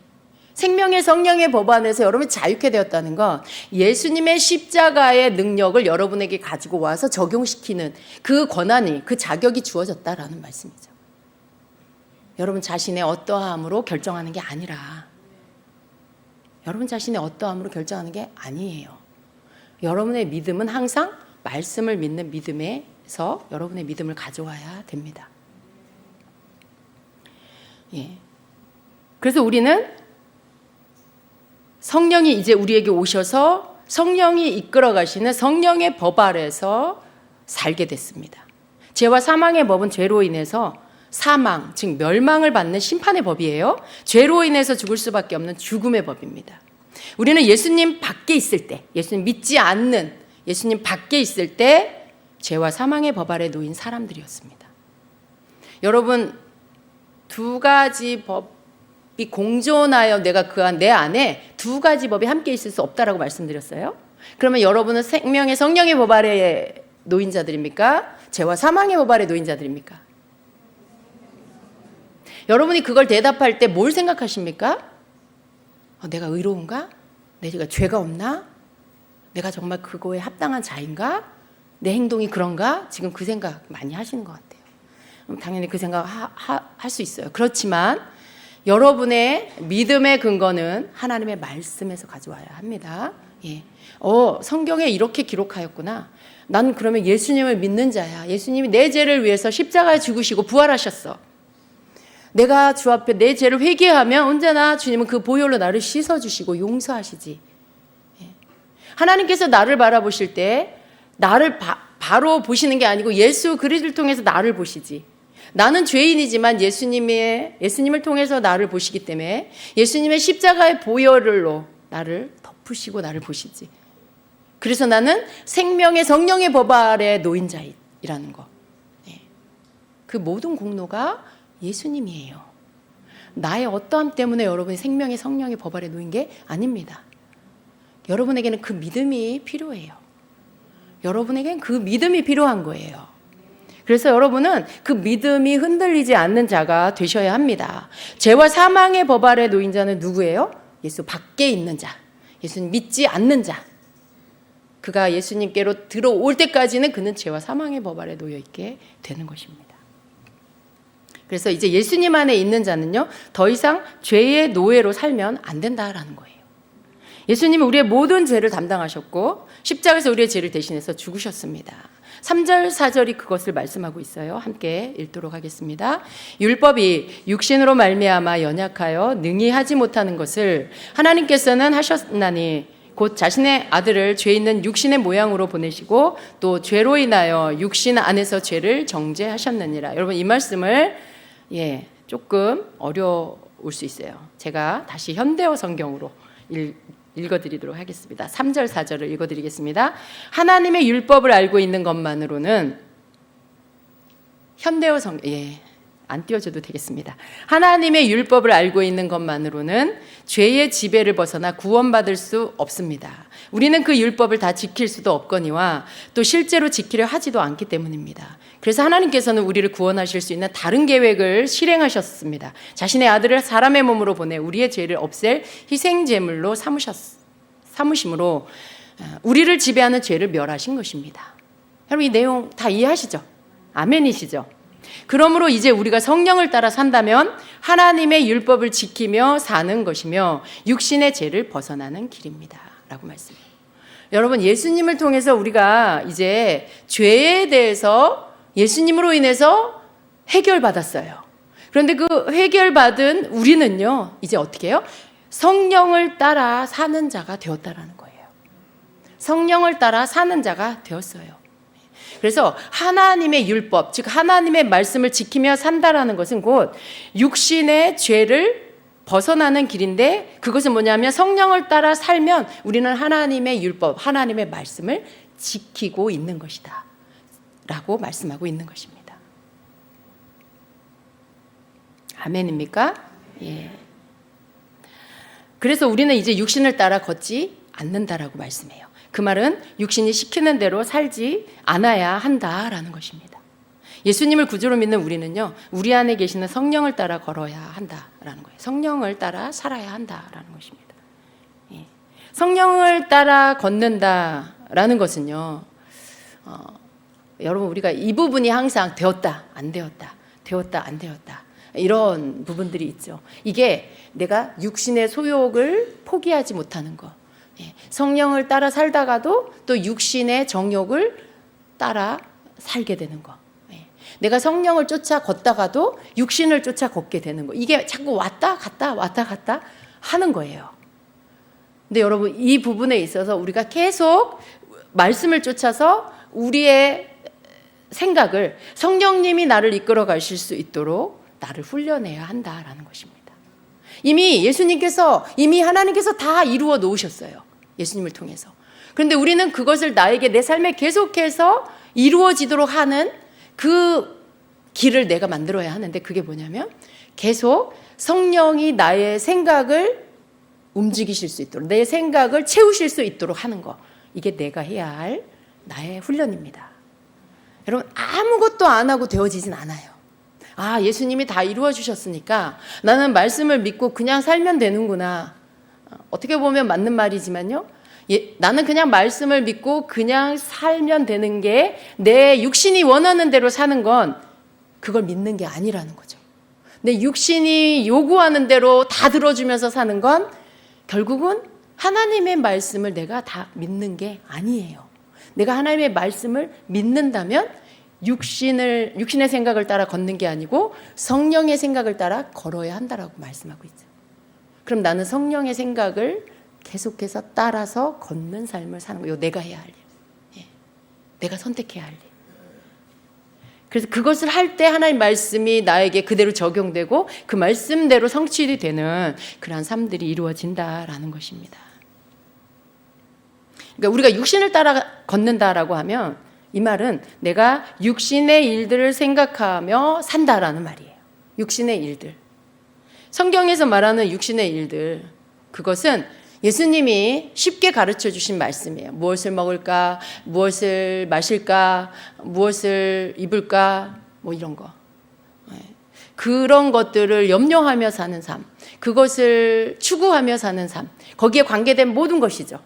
Speaker 1: 생명의 성령의 법 안에서 여러분이 자유케 되었다는 건 예수님의 십자가의 능력을 여러분에게 가지고 와서 적용시키는 그 권한이 그 자격이 주어졌다라는 말씀이죠. 여러분 자신의 어떠함으로 결정하는 게 아니라 여러분 자신의 어떠함으로 결정하는 게 아니에요. 여러분의 믿음은 항상 말씀을 믿는 믿음에서 여러분의 믿음을 가져와야 됩니다. 예. 그래서 우리는 성령이 이제 우리에게 오셔서 성령이 이끌어 가시는 성령의 법 아래서 살게 됐습니다. 죄와 사망의 법은 죄로 인해서 사망, 즉 멸망을 받는 심판의 법이에요. 죄로 인해서 죽을 수밖에 없는 죽음의 법입니다. 우리는 예수님 밖에 있을 때, 예수님 믿지 않는 예수님 밖에 있을 때 죄와 사망의 법 아래 놓인 사람들이었습니다. 여러분 두 가지 법이 공존하여 내가 내 안에 두 가지 법이 함께 있을 수 없다라고 말씀드렸어요. 그러면 여러분은 생명의 성령의 법 아래 놓인 자들입니까? 죄와 사망의 법 아래 놓인 자들입니까? 여러분이 그걸 대답할 때 뭘 생각하십니까? 내가 의로운가? 내가 죄가 없나? 내가 정말 그거에 합당한 자인가? 내 행동이 그런가? 지금 그 생각 많이 하시는 것 같아요. 당연히 그 생각 할 수 있어요. 그렇지만 여러분의 믿음의 근거는 하나님의 말씀에서 가져와야 합니다. 예. 성경에 이렇게 기록하였구나. 난 그러면 예수님을 믿는 자야. 예수님이 내 죄를 위해서 십자가에 죽으시고 부활하셨어. 내가 주 앞에 내 죄를 회개하면 언제나 주님은 그 보혈로 나를 씻어주시고 용서하시지. 예. 하나님께서 나를 바라보실 때 나를 바로 보시는 게 아니고 예수 그리스도를 통해서 나를 보시지. 나는 죄인이지만 예수님을 통해서 나를 보시기 때문에 예수님의 십자가의 보혈로 나를 덮으시고 나를 보시지. 그래서 나는 생명의 성령의 법 아래 놓인 자이라는 거. 예. 그 모든 공로가 예수님이에요. 나의 어떠함 때문에 여러분이 생명의 성령의 법 아래 놓인 게 아닙니다. 여러분에게는 그 믿음이 필요해요. 여러분에게는 그 믿음이 필요한 거예요. 그래서 여러분은 그 믿음이 흔들리지 않는 자가 되셔야 합니다. 죄와 사망의 법 아래 놓인 자는 누구예요? 예수 밖에 있는 자, 예수님 믿지 않는 자. 그가 예수님께로 들어올 때까지는 그는 죄와 사망의 법 아래 놓여 있게 되는 것입니다. 그래서 이제 예수님 안에 있는 자는요, 더 이상 죄의 노예로 살면 안 된다라는 거예요. 예수님은 우리의 모든 죄를 담당하셨고 십자가에서 우리의 죄를 대신해서 죽으셨습니다. 3절 4절이 그것을 말씀하고 있어요. 함께 읽도록 하겠습니다. 율법이 육신으로 말미암아 연약하여 능히 하지 못하는 것을 하나님께서는 하셨나니 곧 자신의 아들을 죄 있는 육신의 모양으로 보내시고 또 죄로 인하여 육신 안에서 죄를 정죄하셨느니라. 여러분 이 말씀을 조금 어려울 수 있어요. 제가 다시 현대어 성경으로 읽어드리도록 하겠습니다. 3절 4절을 읽어드리겠습니다. 하나님의 율법을 알고 있는 것만으로는 현대어 성경 안 띄워줘도 되겠습니다. 하나님의 율법을 알고 있는 것만으로는 죄의 지배를 벗어나 구원받을 수 없습니다. 우리는 그 율법을 다 지킬 수도 없거니와 또 실제로 지키려 하지도 않기 때문입니다. 그래서 하나님께서는 우리를 구원하실 수 있는 다른 계획을 실행하셨습니다. 자신의 아들을 사람의 몸으로 보내 우리의 죄를 없앨 희생제물로 삼으심으로 우리를 지배하는 죄를 멸하신 것입니다. 여러분 이 내용 다 이해하시죠? 아멘이시죠? 그러므로 이제 우리가 성령을 따라 산다면 하나님의 율법을 지키며 사는 것이며 육신의 죄를 벗어나는 길입니다. 라고 말씀해요. 여러분 예수님을 통해서 우리가 이제 죄에 대해서 예수님으로 인해서 해결받았어요. 그런데 그 해결받은 우리는요 이제 어떻게 해요? 성령을 따라 사는 자가 되었다라는 거예요. 성령을 따라 사는 자가 되었어요. 그래서 하나님의 율법, 즉 하나님의 말씀을 지키며 산다라는 것은 곧 육신의 죄를 벗어나는 길인데 그것은 뭐냐면 성령을 따라 살면 우리는 하나님의 율법, 하나님의 말씀을 지키고 있는 것이다 라고 말씀하고 있는 것입니다. 아멘입니까? 예. 그래서 우리는 이제 육신을 따라 걷지 않는다라고 말씀해요. 그 말은 육신이 시키는 대로 살지 않아야 한다라는 것입니다. 예수님을 구주로 믿는 우리는요, 우리 안에 계시는 성령을 따라 걸어야 한다라는 거예요. 성령을 따라 살아야 한다라는 것입니다. 예. 성령을 따라 걷는다라는 것은요, 여러분 우리가 이 부분이 항상 되었다, 안 되었다, 되었다, 안 되었다 이런 부분들이 있죠. 이게 내가 육신의 소욕을 포기하지 못하는 것. 성령을 따라 살다가도 또 육신의 정욕을 따라 살게 되는 거. 내가 성령을 쫓아 걷다가도 육신을 쫓아 걷게 되는 거. 이게 자꾸 왔다 갔다 하는 거예요. 근데 여러분 이 부분에 있어서 우리가 계속 말씀을 쫓아서 우리의 생각을 성령님이 나를 이끌어 가실 수 있도록 나를 훈련해야 한다라는 것입니다. 이미 예수님께서 이미 하나님께서 다 이루어 놓으셨어요. 예수님을 통해서. 그런데 우리는 그것을 나에게 내 삶에 계속해서 이루어지도록 하는 그 길을 내가 만들어야 하는데 그게 뭐냐면 계속 성령이 나의 생각을 움직이실 수 있도록 내 생각을 채우실 수 있도록 하는 거. 이게 내가 해야 할 나의 훈련입니다. 여러분 아무것도 안 하고 되어지진 않아요. 아, 예수님이 다 이루어 주셨으니까 나는 말씀을 믿고 그냥 살면 되는구나. 어떻게 보면 맞는 말이지만요. 나는 그냥 말씀을 믿고 그냥 살면 되는 게 내 육신이 원하는 대로 사는 건 그걸 믿는 게 아니라는 거죠. 내 육신이 요구하는 대로 다 들어주면서 사는 건 결국은 하나님의 말씀을 내가 다 믿는 게 아니에요. 내가 하나님의 말씀을 믿는다면 육신의 생각을 따라 걷는 게 아니고 성령의 생각을 따라 걸어야 한다라고 말씀하고 있죠. 그럼 나는 성령의 생각을 계속해서 따라서 걷는 삶을 사는 거예요. 내가 해야 할 일. 예. 내가 선택해야 할 일. 그래서 그것을 할 때 하나님 말씀이 나에게 그대로 적용되고 그 말씀대로 성취이 되는 그러한 삶들이 이루어진다라는 것입니다. 그러니까 우리가 육신을 따라 걷는다라고 하면 이 말은 내가 육신의 일들을 생각하며 산다라는 말이에요. 육신의 일들. 성경에서 말하는 육신의 일들, 그것은 예수님이 쉽게 가르쳐 주신 말씀이에요. 무엇을 먹을까, 무엇을 마실까, 무엇을 입을까, 뭐 이런 거. 그런 것들을 염려하며 사는 삶, 그것을 추구하며 사는 삶, 거기에 관계된 모든 것이죠.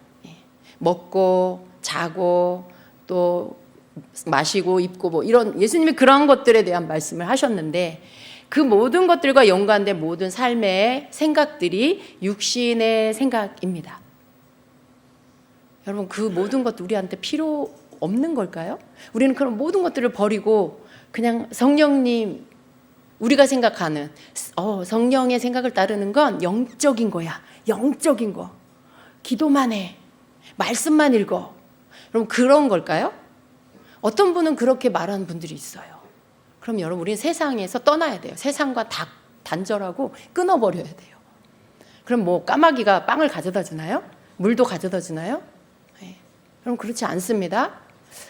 Speaker 1: 먹고, 자고, 또 마시고, 입고, 뭐 이런 예수님이 그런 것들에 대한 말씀을 하셨는데 그 모든 것들과 연관된 모든 삶의 생각들이 육신의 생각입니다. 여러분, 그 모든 것도 우리한테 필요 없는 걸까요? 우리는 그런 모든 것들을 버리고 그냥 성령님, 우리가 생각하는 성령의 생각을 따르는 건 영적인 거야. 영적인 거. 기도만 해. 말씀만 읽어. 그럼 그런 걸까요? 어떤 분은 그렇게 말하는 분들이 있어요. 그럼 여러분, 우리는 세상에서 떠나야 돼요. 세상과 다 단절하고 끊어버려야 돼요. 그럼 뭐 까마귀가 빵을 가져다 주나요? 물도 가져다 주나요? 네. 그럼 그렇지 않습니다.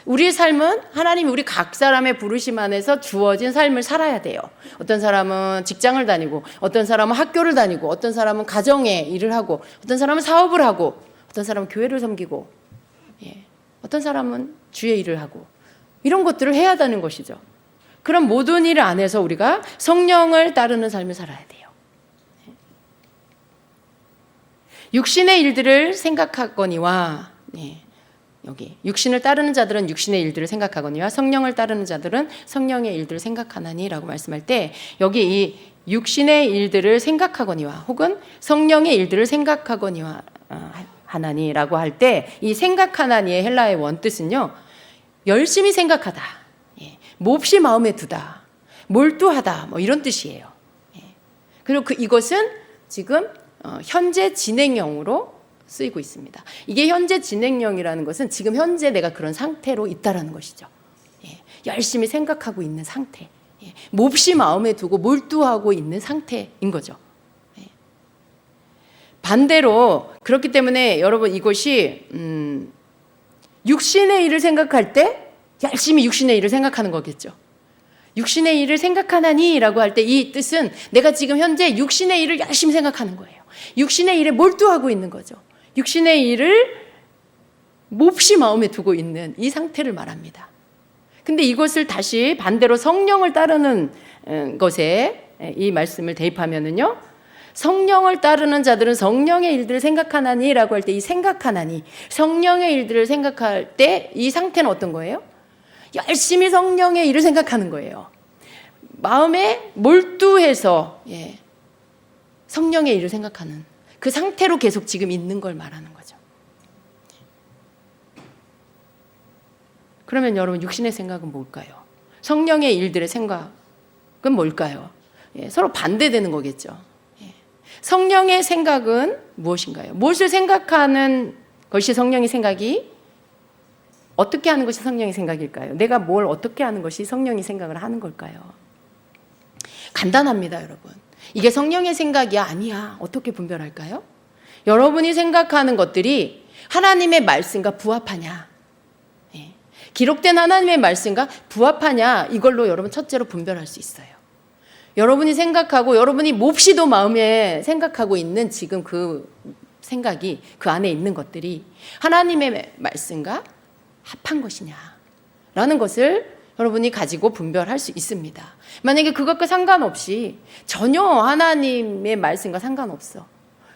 Speaker 1: 우리의 삶은 하나님이 우리 각 사람의 부르심 안에서 주어진 삶을 살아야 돼요. 어떤 사람은 직장을 다니고, 어떤 사람은 학교를 다니고, 어떤 사람은 가정에 일을 하고, 어떤 사람은 사업을 하고, 어떤 사람은 교회를 섬기고, 어떤 사람은 주의 일을 하고, 이런 것들을 해야 되는 것이죠. 그런 모든 일 안에서 우리가 성령을 따르는 삶을 살아야 돼요. 육신의 일들을 생각하거니와, 여기 육신을 따르는 자들은 육신의 일들을 생각하거니와 성령을 따르는 자들은 성령의 일들을 생각하나니라고 말씀할 때, 여기 이 육신의 일들을 생각하거니와 혹은 성령의 일들을 생각하거니와 하나니라고 할 때, 이 생각하나니의 헬라의 원뜻은요, 열심히 생각하다, 몹시 마음에 두다, 몰두하다, 뭐 이런 뜻이에요. 그리고 이것은 지금 현재 진행형으로 쓰이고 있습니다. 이게 현재 진행형이라는 것은 지금 현재 내가 그런 상태로 있다라는 것이죠. 열심히 생각하고 있는 상태, 몹시 마음에 두고 몰두하고 있는 상태인 거죠. 반대로, 그렇기 때문에 여러분, 이것이 육신의 일을 생각할 때 열심히 육신의 일을 생각하는 거겠죠. 육신의 일을 생각하나니라고 할 때 이 뜻은 내가 지금 현재 육신의 일을 열심히 생각하는 거예요. 육신의 일에 몰두하고 있는 거죠. 육신의 일을 몹시 마음에 두고 있는 이 상태를 말합니다. 근데 이것을 다시 반대로 성령을 따르는 것에 이 말씀을 대입하면은요, 성령을 따르는 자들은 성령의 일들을 생각하나니라고 할 때 이 생각하나니, 성령의 일들을 생각할 때 이 상태는 어떤 거예요? 열심히 성령의 일을 생각하는 거예요. 마음에 몰두해서 성령의 일을 생각하는 그 상태로 계속 지금 있는 걸 말하는 거죠. 그러면 여러분, 육신의 생각은 뭘까요? 성령의 일들의 생각은 뭘까요? 서로 반대되는 거겠죠. 성령의 생각은 무엇인가요? 무엇을 생각하는 것이 성령의 생각이, 어떻게 하는 것이 성령의 생각일까요? 내가 뭘 어떻게 하는 것이 성령의 생각을 하는 걸까요? 간단합니다, 여러분. 이게 성령의 생각이야, 아니야, 어떻게 분별할까요? 여러분이 생각하는 것들이 하나님의 말씀과 부합하냐, 기록된 하나님의 말씀과 부합하냐, 이걸로 여러분 첫째로 분별할 수 있어요. 여러분이 생각하고 여러분이 몹시도 마음에 생각하고 있는 지금 그 생각이, 그 안에 있는 것들이 하나님의 말씀과 합한 것이냐라는 것을 여러분이 가지고 분별할 수 있습니다. 만약에 그것과 상관없이, 전혀 하나님의 말씀과 상관없어,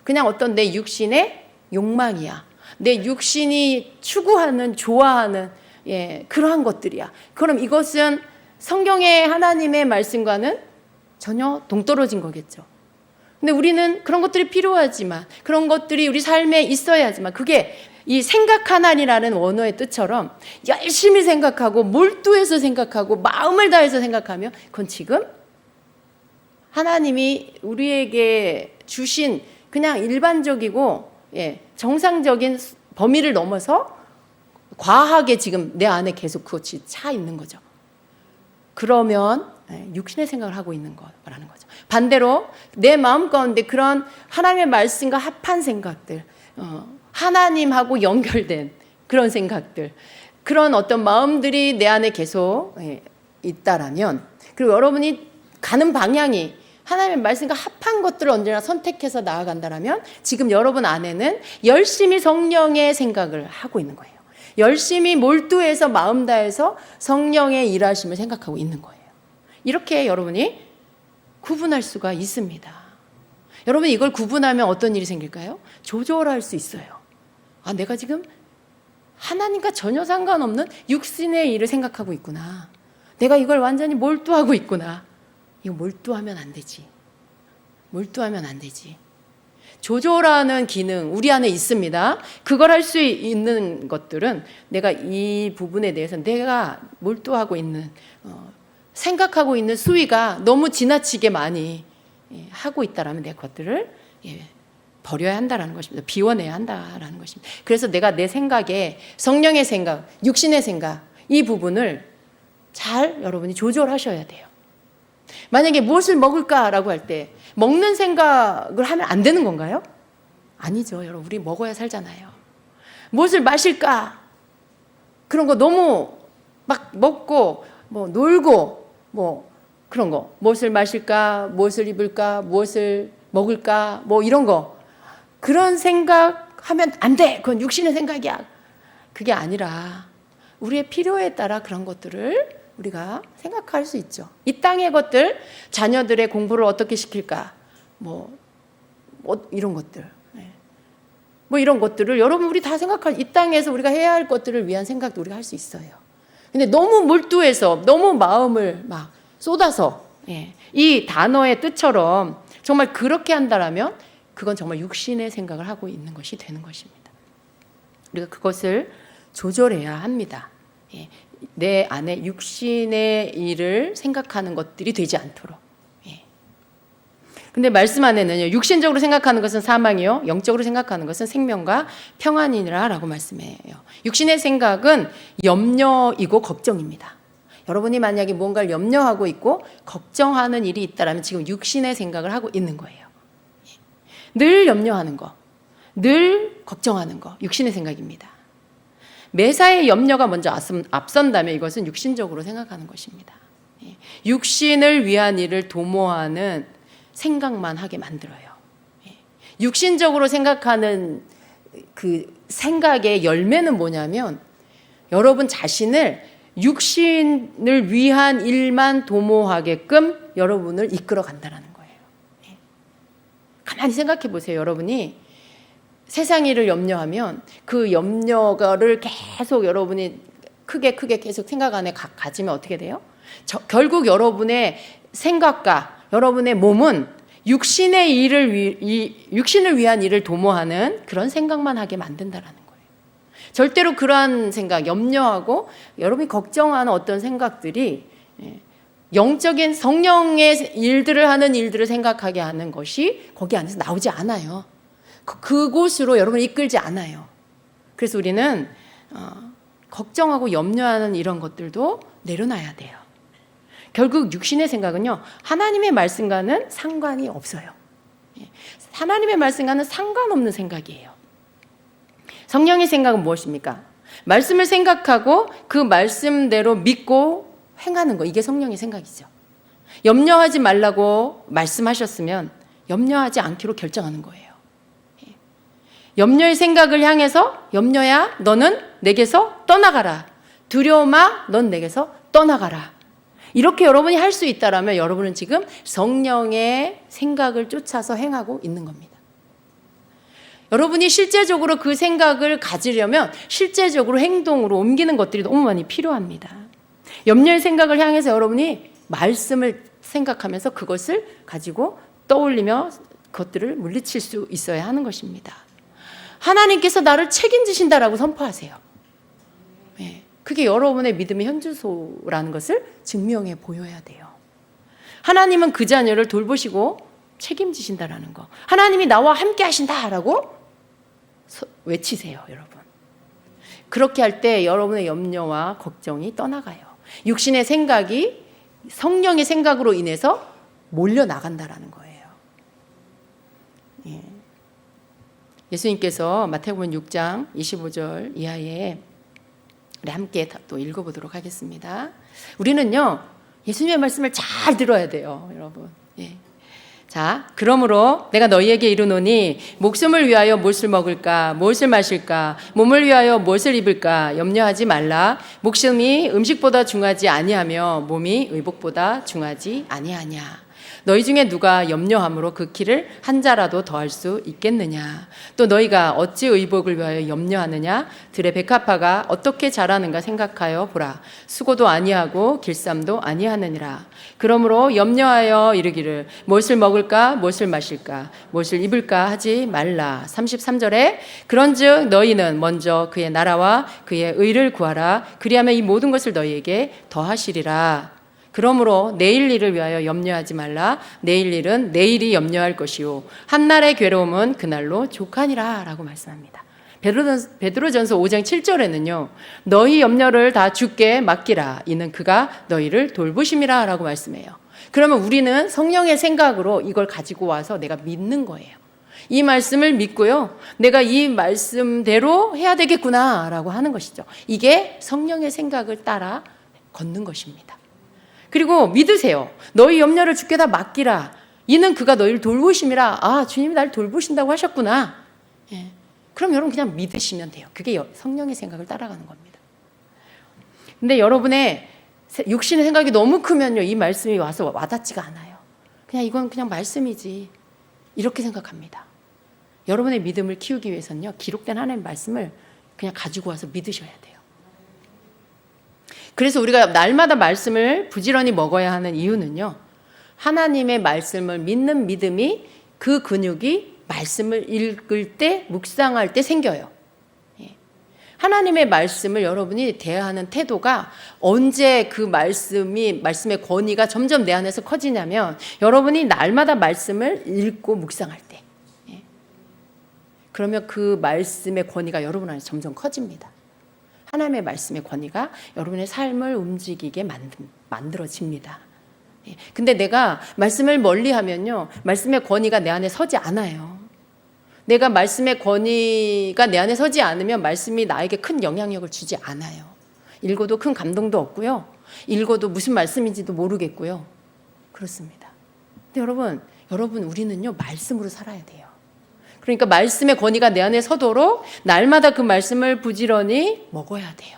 Speaker 1: 그냥 어떤 내 육신의 욕망이야, 내 육신이 추구하는, 좋아하는 그러한 것들이야, 그럼 이것은 성경의 하나님의 말씀과는 전혀 동떨어진 거겠죠. 근데 우리는 그런 것들이 필요하지만, 그런 것들이 우리 삶에 있어야 하지만, 그게 이 생각하나니라는 원어의 뜻처럼 열심히 생각하고 몰두해서 생각하고 마음을 다해서 생각하면, 그건 지금 하나님이 우리에게 주신 그냥 일반적이고 정상적인 범위를 넘어서 과하게 지금 내 안에 계속 그것이 차 있는 거죠. 그러면 육신의 생각을 하고 있는 거라는 거죠. 반대로 내 마음 가운데 그런 하나님의 말씀과 합한 생각들, 하나님하고 연결된 그런 생각들, 그런 어떤 마음들이 내 안에 계속 있다라면, 그리고 여러분이 가는 방향이 하나님의 말씀과 합한 것들을 언제나 선택해서 나아간다라면, 지금 여러분 안에는 열심히 성령의 생각을 하고 있는 거예요. 열심히 몰두해서 마음 다해서 성령의 일하심을 생각하고 있는 거예요. 이렇게 여러분이 구분할 수가 있습니다. 여러분, 이걸 구분하면 어떤 일이 생길까요? 조절할 수 있어요. 아, 내가 지금 하나님과 전혀 상관없는 육신의 일을 생각하고 있구나. 내가 이걸 완전히 몰두하고 있구나. 이거 몰두하면 안 되지. 몰두하면 안 되지. 조절하는 기능 우리 안에 있습니다. 그걸 할 수 있는 것들은 내가 이 부분에 대해서 내가 몰두하고 있는 생각하고 있는 수위가 너무 지나치게 많이 하고 있다라면 내 것들을 버려야 한다라는 것입니다. 비워내야 한다라는 것입니다. 그래서 내가 내 생각에 성령의 생각, 육신의 생각 이 부분을 잘 여러분이 조절하셔야 돼요. 만약에 무엇을 먹을까라고 할 때 먹는 생각을 하면 안 되는 건가요? 아니죠. 여러분 우리 먹어야 살잖아요. 무엇을 마실까? 그런 거 너무 막 먹고 뭐 놀고 뭐 그런 거 무엇을 마실까? 무엇을 입을까? 무엇을 먹을까? 뭐 이런 거 그런 생각하면 안 돼. 그건 육신의 생각이야. 그게 아니라 우리의 필요에 따라 그런 것들을 우리가 생각할 수 있죠. 이 땅의 것들, 자녀들의 공부를 어떻게 시킬까? 뭐 이런 것들. 뭐 이런 것들을 여러분 우리 다 이 땅에서 우리가 해야 할 것들을 위한 생각도 우리가 할 수 있어요. 근데 너무 몰두해서 너무 마음을 막 쏟아서 이 단어의 뜻처럼 정말 그렇게 한다라면 그건 정말 육신의 생각을 하고 있는 것이 되는 것입니다. 우리가 그것을 조절해야 합니다. 내 안에 육신의 일을 생각하는 것들이 되지 않도록. 근데 말씀 안에는요, 육신적으로 생각하는 것은 사망이요, 영적으로 생각하는 것은 생명과 평안이라라고 말씀해요. 육신의 생각은 염려이고 걱정입니다. 여러분이 만약에 뭔가를 염려하고 있고 걱정하는 일이 있다면 지금 육신의 생각을 하고 있는 거예요. 늘 염려하는 거, 늘 걱정하는 거, 육신의 생각입니다. 매사에 염려가 먼저 앞선다면 이것은 육신적으로 생각하는 것입니다. 육신을 위한 일을 도모하는 생각만 하게 만들어요. 육신적으로 생각하는 그 생각의 열매는 뭐냐면 여러분 자신을 육신을 위한 일만 도모하게끔 여러분을 이끌어 간다는 거예요. 가만히 생각해 보세요. 여러분이 세상 일을 염려하면 그 염려를 계속 여러분이 크게 계속 생각 안에 가지면 어떻게 돼요? 결국 여러분의 생각과 여러분의 몸은 육신을 위한 일을 도모하는 그런 생각만 하게 만든다라는 거예요. 절대로 그러한 생각, 염려하고 여러분이 걱정하는 어떤 생각들이 영적인 성령의 일들을 하는 일들을 생각하게 하는 것이 거기 안에서 나오지 않아요. 그곳으로 여러분을 이끌지 않아요. 그래서 우리는 걱정하고 염려하는 이런 것들도 내려놔야 돼요. 결국 육신의 생각은요, 하나님의 말씀과는 상관이 없어요. 하나님의 말씀과는 상관없는 생각이에요. 성령의 생각은 무엇입니까? 말씀을 생각하고 그 말씀대로 믿고 행하는 거, 이게 성령의 생각이죠. 염려하지 말라고 말씀하셨으면 염려하지 않기로 결정하는 거예요. 염려의 생각을 향해서 염려야 너는 내게서 떠나가라. 두려움아 넌 내게서 떠나가라. 이렇게 여러분이 할 수 있다면 여러분은 지금 성령의 생각을 쫓아서 행하고 있는 겁니다. 여러분이 실제적으로 그 생각을 가지려면 실제적으로 행동으로 옮기는 것들이 너무 많이 필요합니다. 염려의 생각을 향해서 여러분이 말씀을 생각하면서 그것을 가지고 떠올리며 그것들을 물리칠 수 있어야 하는 것입니다. 하나님께서 나를 책임지신다라고 선포하세요. 그게 여러분의 믿음의 현주소라는 것을 증명해 보여야 돼요. 하나님은 그 자녀를 돌보시고 책임지신다라는 거. 하나님이 나와 함께 하신다라고 외치세요, 여러분. 그렇게 할 때 여러분의 염려와 걱정이 떠나가요. 육신의 생각이 성령의 생각으로 인해서 몰려나간다라는 거예요. 예수님께서 마태복음 6장 25절 이하에 우리 함께 또 읽어보도록 하겠습니다. 우리는요, 예수님의 말씀을 잘 들어야 돼요, 여러분. 자, 그러므로 내가 너희에게 이르노니 목숨을 위하여 무엇을 먹을까, 무엇을 마실까, 몸을 위하여 무엇을 입을까 염려하지 말라. 목숨이 음식보다 중하지 아니하며 몸이 의복보다 중하지 아니하냐. 너희 중에 누가 염려함으로 그 키를 한 자라도 더할 수 있겠느냐. 또 너희가 어찌 의복을 위하여 염려하느냐. 들의 백합화가 어떻게 자라는가 생각하여 보라. 수고도 아니하고 길쌈도 아니하느니라. 그러므로 염려하여 이르기를 무엇을 먹을까 무엇을 마실까 무엇을 입을까 하지 말라. 33절에 그런즉 너희는 먼저 그의 나라와 그의 의를 구하라. 그리하면 이 모든 것을 너희에게 더하시리라. 그러므로 내일 일을 위하여 염려하지 말라. 내일 일은 내일이 염려할 것이요 한날의 괴로움은 그날로 족하니라 라고 말씀합니다. 베드로전서 5장 7절에는요. 너희 염려를 다 주께 맡기라. 이는 그가 너희를 돌보심이라 라고 말씀해요. 그러면 우리는 성령의 생각으로 이걸 가지고 와서 내가 믿는 거예요. 이 말씀을 믿고요. 내가 이 말씀대로 해야 되겠구나 라고 하는 것이죠. 이게 성령의 생각을 따라 걷는 것입니다. 그리고 믿으세요. 너희 염려를 주께 다 맡기라. 이는 그가 너희를 돌보심이라. 아, 주님이 나를 돌보신다고 하셨구나. 예. 그럼 여러분 그냥 믿으시면 돼요. 그게 성령의 생각을 따라가는 겁니다. 근데 여러분의 육신의 생각이 너무 크면요. 이 말씀이 와서 와닿지가 않아요. 그냥 이건 그냥 말씀이지. 이렇게 생각합니다. 여러분의 믿음을 키우기 위해서는요. 기록된 하나님의 말씀을 그냥 가지고 와서 믿으셔야 돼요. 그래서 우리가 날마다 말씀을 부지런히 먹어야 하는 이유는요. 하나님의 말씀을 믿는 믿음이 그 근육이 말씀을 읽을 때 묵상할 때 생겨요. 하나님의 말씀을 여러분이 대하는 태도가 언제 그 말씀의 권위가 점점 내 안에서 커지냐면 여러분이 날마다 말씀을 읽고 묵상할 때. 그러면 그 말씀의 권위가 여러분 안에 점점 커집니다. 하나님의 말씀의 권위가 여러분의 삶을 움직이게 만들어집니다. 근데 내가 말씀을 멀리 하면요. 말씀의 권위가 내 안에 서지 않아요. 내가 말씀의 권위가 내 안에 서지 않으면 말씀이 나에게 큰 영향력을 주지 않아요. 읽어도 큰 감동도 없고요. 읽어도 무슨 말씀인지도 모르겠고요. 그렇습니다. 근데 여러분 우리는요. 말씀으로 살아야 돼요. 그러니까 말씀의 권위가 내 안에 서도록 날마다 그 말씀을 부지런히 먹어야 돼요.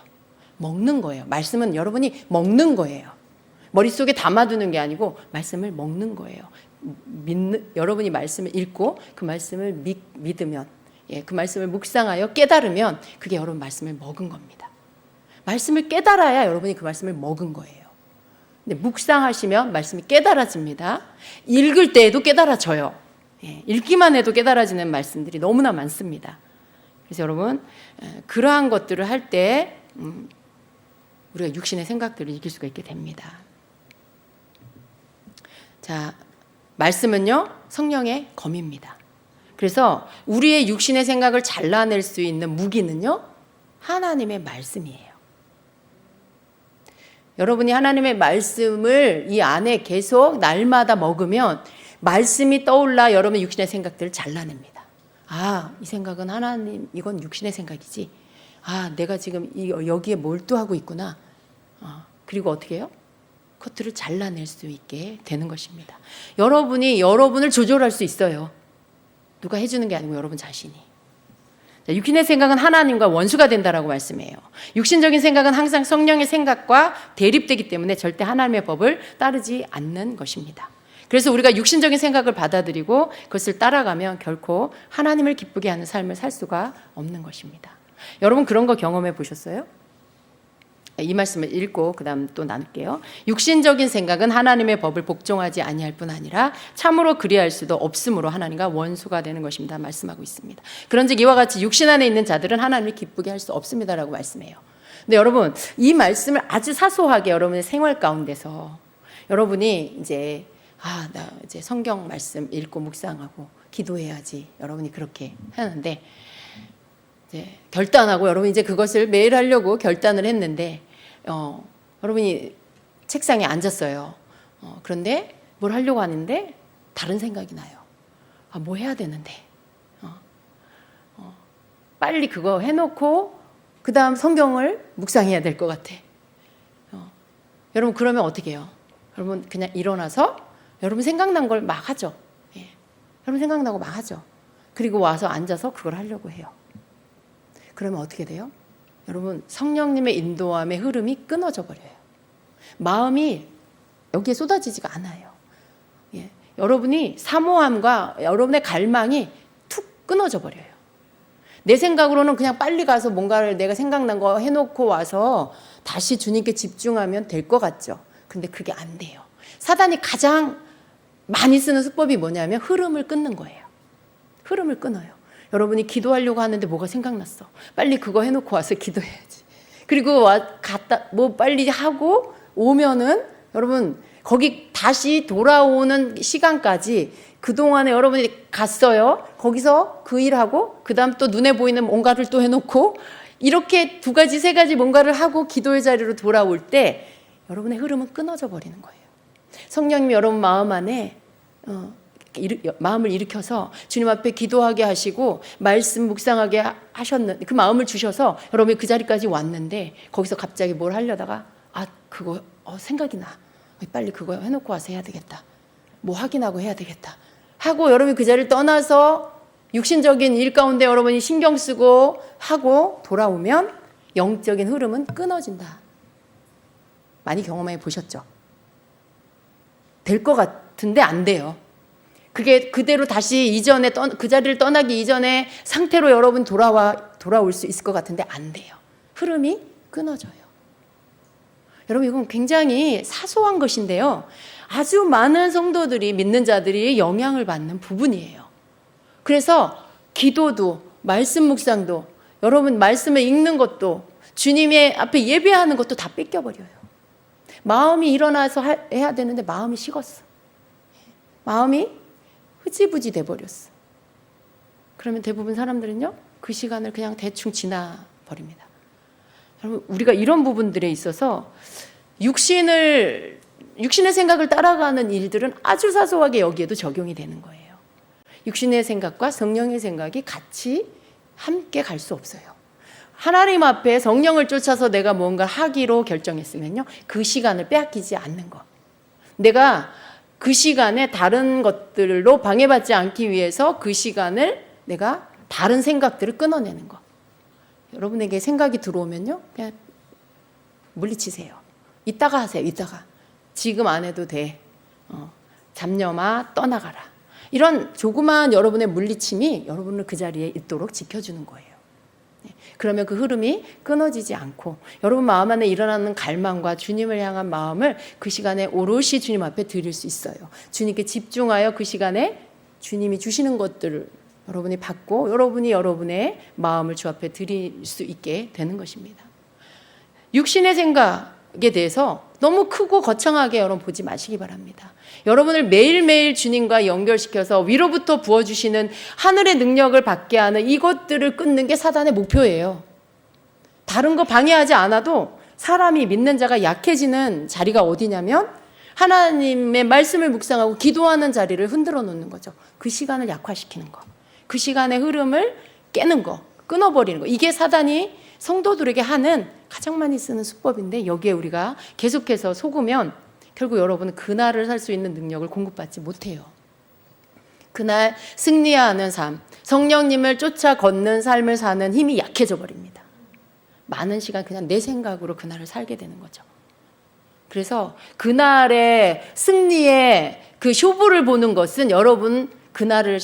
Speaker 1: 먹는 거예요. 말씀은 여러분이 먹는 거예요. 머릿속에 담아두는 게 아니고 말씀을 먹는 거예요. 여러분이 말씀을 읽고 그 말씀을 믿으면 그 말씀을 묵상하여 깨달으면 그게 여러분 말씀을 먹은 겁니다. 말씀을 깨달아야 여러분이 그 말씀을 먹은 거예요. 근데 묵상하시면 말씀이 깨달아집니다. 읽을 때에도 깨달아져요. 읽기만 해도 깨달아지는 말씀들이 너무나 많습니다. 그래서 여러분 그러한 것들을 할 때 우리가 육신의 생각들을 이길 수가 있게 됩니다. 자, 말씀은요 성령의 검입니다. 그래서 우리의 육신의 생각을 잘라낼 수 있는 무기는요 하나님의 말씀이에요. 여러분이 하나님의 말씀을 이 안에 계속 날마다 먹으면 말씀이 떠올라 여러분의 육신의 생각들을 잘라냅니다. 아, 이 생각은 하나님, 이건 육신의 생각이지. 아, 내가 지금 여기에 몰두하고 있구나. 그리고 어떻게 해요? 그것들을 잘라낼 수 있게 되는 것입니다. 여러분이 여러분을 조절할 수 있어요. 누가 해주는 게 아니고 여러분 자신이. 육신의 생각은 하나님과 원수가 된다라고 말씀해요. 육신적인 생각은 항상 성령의 생각과 대립되기 때문에 절대 하나님의 법을 따르지 않는 것입니다. 그래서 우리가 육신적인 생각을 받아들이고 그것을 따라가면 결코 하나님을 기쁘게 하는 삶을 살 수가 없는 것입니다. 여러분 그런 거 경험해 보셨어요? 이 말씀을 읽고 그 다음 또 나눌게요. 육신적인 생각은 하나님의 법을 복종하지 아니할 뿐 아니라 참으로 그리할 수도 없으므로 하나님과 원수가 되는 것입니다. 말씀하고 있습니다. 그런즉 이와 같이 육신 안에 있는 자들은 하나님을 기쁘게 할 수 없습니다라고 말씀해요. 근데 여러분 이 말씀을 아주 사소하게 여러분의 생활 가운데서 여러분이 이제 나 이제 성경 말씀 읽고 묵상하고 기도해야지. 여러분이 그렇게 하는데 이제 결단하고 여러분이 이제 그것을 매일 하려고 결단을 했는데 여러분이 책상에 앉았어요. 그런데 뭘 하려고 하는데 다른 생각이 나요. 뭐 해야 되는데 빨리 그거 해놓고 그 다음 성경을 묵상해야 될 것 같아. 여러분 그러면 어떻게 해요? 여러분 그냥 일어나서 여러분 생각난 걸 막 하죠. 여러분 생각나고 막 하죠. 그리고 와서 앉아서 그걸 하려고 해요. 그러면 어떻게 돼요? 여러분 성령님의 인도함의 흐름이 끊어져 버려요. 마음이 여기에 쏟아지지가 않아요. 여러분이 사모함과 여러분의 갈망이 툭 끊어져 버려요. 내 생각으로는 그냥 빨리 가서 뭔가를 내가 생각난 거 해놓고 와서 다시 주님께 집중하면 될 것 같죠. 근데 그게 안 돼요. 사단이 가장 많이 쓰는 수법이 뭐냐면 흐름을 끊는 거예요. 흐름을 끊어요. 여러분이 기도하려고 하는데 뭐가 생각났어. 빨리 그거 해놓고 와서 기도해야지. 그리고 갔다 뭐 빨리 하고 오면은 여러분 거기 다시 돌아오는 시간까지 그동안에 여러분이 갔어요. 거기서 그 일하고 그다음 또 눈에 보이는 뭔가를 또 해놓고 이렇게 두 가지 세 가지 뭔가를 하고 기도의 자리로 돌아올 때 여러분의 흐름은 끊어져 버리는 거예요. 성령님이 여러분 마음 안에 마음을 일으켜서 주님 앞에 기도하게 하시고 말씀 묵상하게 하셨는데 그 마음을 주셔서 여러분이 그 자리까지 왔는데 거기서 갑자기 뭘 하려다가 그거 생각이 나. 빨리 그거 해놓고 와서 해야 되겠다. 뭐 확인하고 해야 되겠다. 하고 여러분이 그 자리를 떠나서 육신적인 일 가운데 여러분이 신경 쓰고 하고 돌아오면 영적인 흐름은 끊어진다. 많이 경험해 보셨죠? 될 것 같은데 안 돼요. 그게 그대로 다시 이전에 그 자리를 떠나기 이전에 상태로 여러분 돌아올 수 있을 것 같은데 안 돼요. 흐름이 끊어져요. 여러분 이건 굉장히 사소한 것인데요. 아주 많은 성도들이 믿는 자들이 영향을 받는 부분이에요. 그래서 기도도 말씀 묵상도 여러분 말씀을 읽는 것도 주님의 앞에 예배하는 것도 다 뺏겨버려요. 마음이 일어나서 해야 되는데 마음이 식었어. 마음이 흐지부지 돼버렸어. 그러면 대부분 사람들은요 그 시간을 그냥 대충 지나버립니다. 여러분 우리가 이런 부분들에 있어서 육신의 생각을 따라가는 일들은 아주 사소하게 여기에도 적용이 되는 거예요. 육신의 생각과 성령의 생각이 같이 함께 갈 수 없어요. 하나님 앞에 성령을 쫓아서 내가 뭔가 하기로 결정했으면요 그 시간을 빼앗기지 않는 것. 내가 그 시간에 다른 것들로 방해받지 않기 위해서 그 시간을 내가 다른 생각들을 끊어내는 것. 여러분에게 생각이 들어오면요 그냥 물리치세요. 이따가 하세요. 이따가. 지금 안 해도 돼. 잡념아 떠나가라. 이런 조그마한 여러분의 물리침이 여러분을 그 자리에 있도록 지켜주는 거예요. 그러면 그 흐름이 끊어지지 않고 여러분 마음 안에 일어나는 갈망과 주님을 향한 마음을 그 시간에 오롯이 주님 앞에 드릴 수 있어요. 주님께 집중하여 그 시간에 주님이 주시는 것들을 여러분이 받고 여러분이 여러분의 마음을 주 앞에 드릴 수 있게 되는 것입니다. 육신의 생각에 대해서 너무 크고 거창하게 여러분 보지 마시기 바랍니다. 여러분을 매일매일 주님과 연결시켜서 위로부터 부어주시는 하늘의 능력을 받게 하는 이것들을 끊는 게 사단의 목표예요. 다른 거 방해하지 않아도 사람이 믿는 자가 약해지는 자리가 어디냐면 하나님의 말씀을 묵상하고 기도하는 자리를 흔들어 놓는 거죠. 그 시간을 약화시키는 거. 그 시간의 흐름을 깨는 거. 끊어버리는 거. 이게 사단이 성도들에게 하는 가장 많이 쓰는 수법인데 여기에 우리가 계속해서 속으면 결국 여러분은 그날을 살 수 있는 능력을 공급받지 못해요. 그날 승리하는 삶, 성령님을 쫓아 걷는 삶을 사는 힘이 약해져 버립니다. 많은 시간 그냥 내 생각으로 그날을 살게 되는 거죠. 그래서 그날의 승리의 그 쇼부를 보는 것은 여러분 그날을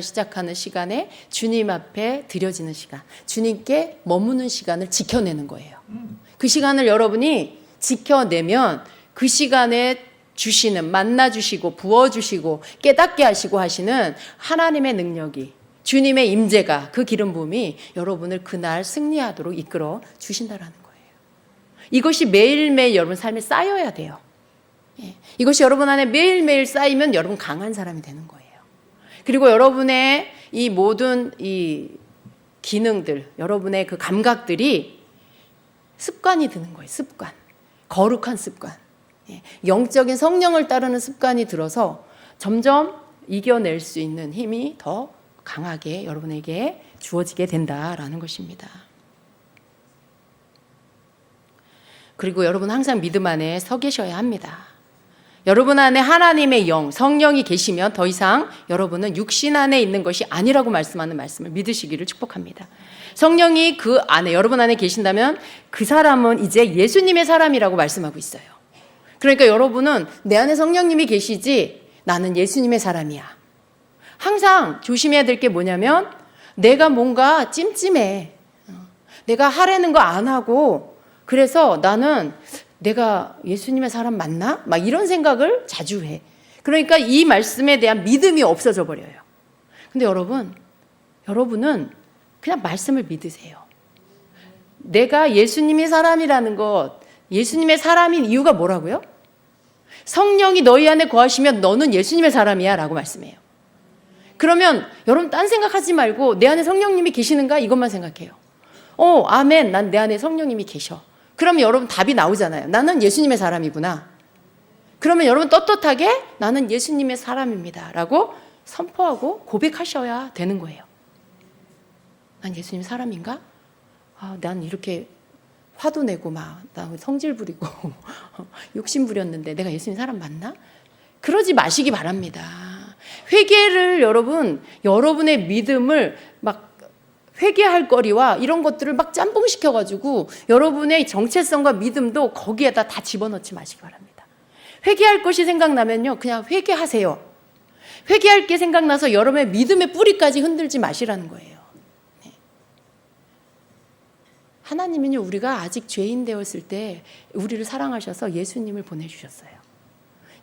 Speaker 1: 시작하는 시간에 주님 앞에 드려지는 시간, 주님께 머무는 시간을 지켜내는 거예요. 그 시간을 여러분이 지켜내면 그 시간에 주시는, 만나주시고 부어주시고 깨닫게 하시고 하시는 하나님의 능력이, 주님의 임재가, 그 기름 부음이 여러분을 그날 승리하도록 이끌어 주신다라는 거예요. 이것이 매일매일 여러분 삶에 쌓여야 돼요. 이것이 여러분 안에 매일매일 쌓이면 여러분 강한 사람이 되는 거예요. 그리고 여러분의 이 모든 이 기능들, 여러분의 그 감각들이 습관이 드는 거예요. 습관. 거룩한 습관. 영적인 성령을 따르는 습관이 들어서 점점 이겨낼 수 있는 힘이 더 강하게 여러분에게 주어지게 된다라는 것입니다. 그리고 여러분 항상 믿음 안에 서 계셔야 합니다. 여러분 안에 하나님의 영, 성령이 계시면 더 이상 여러분은 육신 안에 있는 것이 아니라고 말씀하는 말씀을 믿으시기를 축복합니다. 성령이 그 안에, 여러분 안에 계신다면 그 사람은 이제 예수님의 사람이라고 말씀하고 있어요. 그러니까 여러분은 내 안에 성령님이 계시지 나는 예수님의 사람이야. 항상 조심해야 될 게 뭐냐면 내가 뭔가 찜찜해. 내가 하라는 거 안 하고 그래서 나는 내가 예수님의 사람 맞나? 막 이런 생각을 자주 해. 그러니까 이 말씀에 대한 믿음이 없어져 버려요. 근데 여러분은 그냥 말씀을 믿으세요. 내가 예수님의 사람이라는 것, 예수님의 사람인 이유가 뭐라고요? 성령이 너희 안에 거하시면 너는 예수님의 사람이야 라고 말씀해요. 그러면 여러분 딴 생각하지 말고 내 안에 성령님이 계시는가 이것만 생각해요. 아멘. 난 내 안에 성령님이 계셔. 그러면 여러분 답이 나오잖아요. 나는 예수님의 사람이구나. 그러면 여러분 떳떳하게 나는 예수님의 사람입니다 라고 선포하고 고백하셔야 되는 거예요. 난 예수님 사람인가? 난 이렇게 화도 내고 나 성질 부리고 욕심 부렸는데 내가 예수님 사람 맞나? 그러지 마시기 바랍니다. 회개를 여러분의 믿음을 막 회개할 거리와 이런 것들을 막 짬뽕시켜가지고 여러분의 정체성과 믿음도 거기에다 다 집어넣지 마시기 바랍니다. 회개할 것이 생각나면요, 그냥 회개하세요. 회개할 게 생각나서 여러분의 믿음의 뿌리까지 흔들지 마시라는 거예요. 네. 하나님은요, 우리가 아직 죄인 되었을 때 우리를 사랑하셔서 예수님을 보내주셨어요.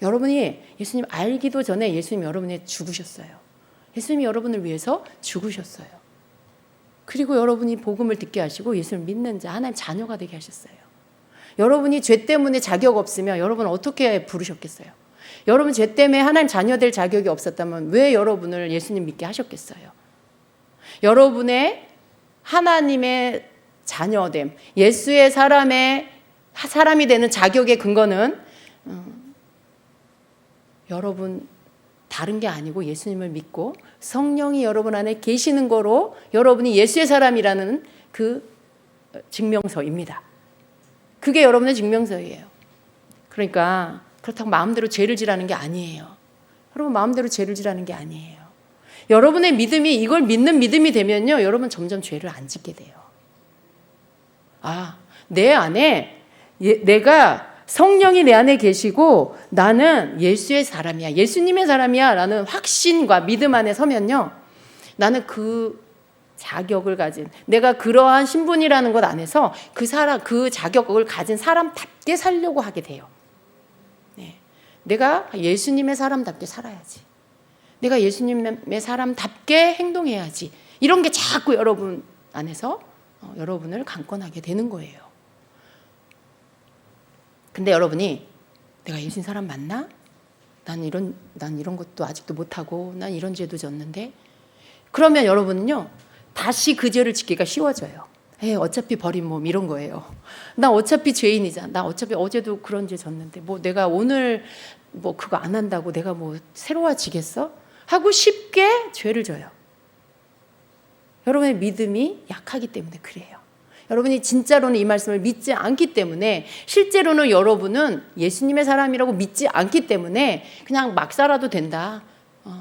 Speaker 1: 여러분이 예수님 알기도 전에 예수님 여러분에 죽으셨어요. 예수님이 여러분을 위해서 죽으셨어요. 그리고 여러분이 복음을 듣게 하시고 예수를 믿는 자, 하나님 자녀가 되게 하셨어요. 여러분이 죄 때문에 자격 없으면 여러분 어떻게 부르셨겠어요? 여러분 죄 때문에 하나님 자녀 될 자격이 없었다면 왜 여러분을 예수님 믿게 하셨겠어요? 여러분의 하나님의 자녀됨, 예수의 사람이 되는 자격의 근거는 여러분 다른 게 아니고 예수님을 믿고 성령이 여러분 안에 계시는 거로 여러분이 예수의 사람이라는 그 증명서입니다. 그게 여러분의 증명서예요. 그러니까 그렇다고 마음대로 죄를 지라는 게 아니에요. 여러분 마음대로 죄를 지라는 게 아니에요. 여러분의 믿음이 이걸 믿는 믿음이 되면요, 여러분 점점 죄를 안 짓게 돼요. 내 안에 내가 성령이 내 안에 계시고 나는 예수의 사람이야, 예수님의 사람이야 라는 확신과 믿음 안에 서면요, 나는 그 자격을 가진, 내가 그러한 신분이라는 것 안에서 그 자격을 가진 사람답게 살려고 하게 돼요. 네. 내가 예수님의 사람답게 살아야지, 내가 예수님의 사람답게 행동해야지, 이런 게 자꾸 여러분 안에서 여러분을 강권하게 되는 거예요. 근데 여러분이 내가 예수님 사람 맞나? 난 이런 것도 아직도 못하고 난 이런 죄도 졌는데, 그러면 여러분은요 다시 그 죄를 짓기가 쉬워져요. 어차피 버린 몸, 이런 거예요. 나 어차피 죄인이잖아. 나 어차피 어제도 그런 죄 졌는데 뭐 내가 오늘 뭐 그거 안 한다고 내가 뭐 새로워지겠어? 하고 쉽게 죄를 져요. 여러분의 믿음이 약하기 때문에 그래요. 여러분이 진짜로는 이 말씀을 믿지 않기 때문에, 실제로는 여러분은 예수님의 사람이라고 믿지 않기 때문에 그냥 막 살아도 된다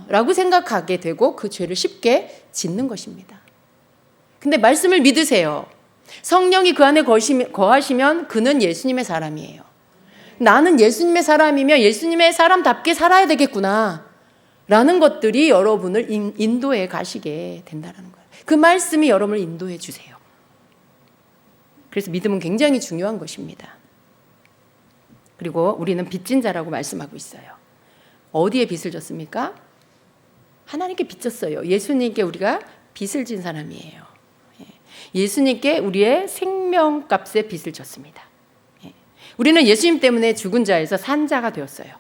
Speaker 1: 라고 생각하게 되고 그 죄를 쉽게 짓는 것입니다. 근데 말씀을 믿으세요. 성령이 그 안에 거하시면 그는 예수님의 사람이에요. 나는 예수님의 사람이면 예수님의 사람답게 살아야 되겠구나 라는 것들이 여러분을 인도해 가시게 된다는 거예요. 그 말씀이 여러분을 인도해 주세요. 그래서 믿음은 굉장히 중요한 것입니다. 그리고 우리는 빚진 자라고 말씀하고 있어요. 어디에 빚을 졌습니까? 하나님께 빚 졌어요. 예수님께 우리가 빚을 진 사람이에요. 예수님께 우리의 생명값의 빚을 졌습니다. 우리는 예수님 때문에 죽은 자에서 산 자가 되었어요.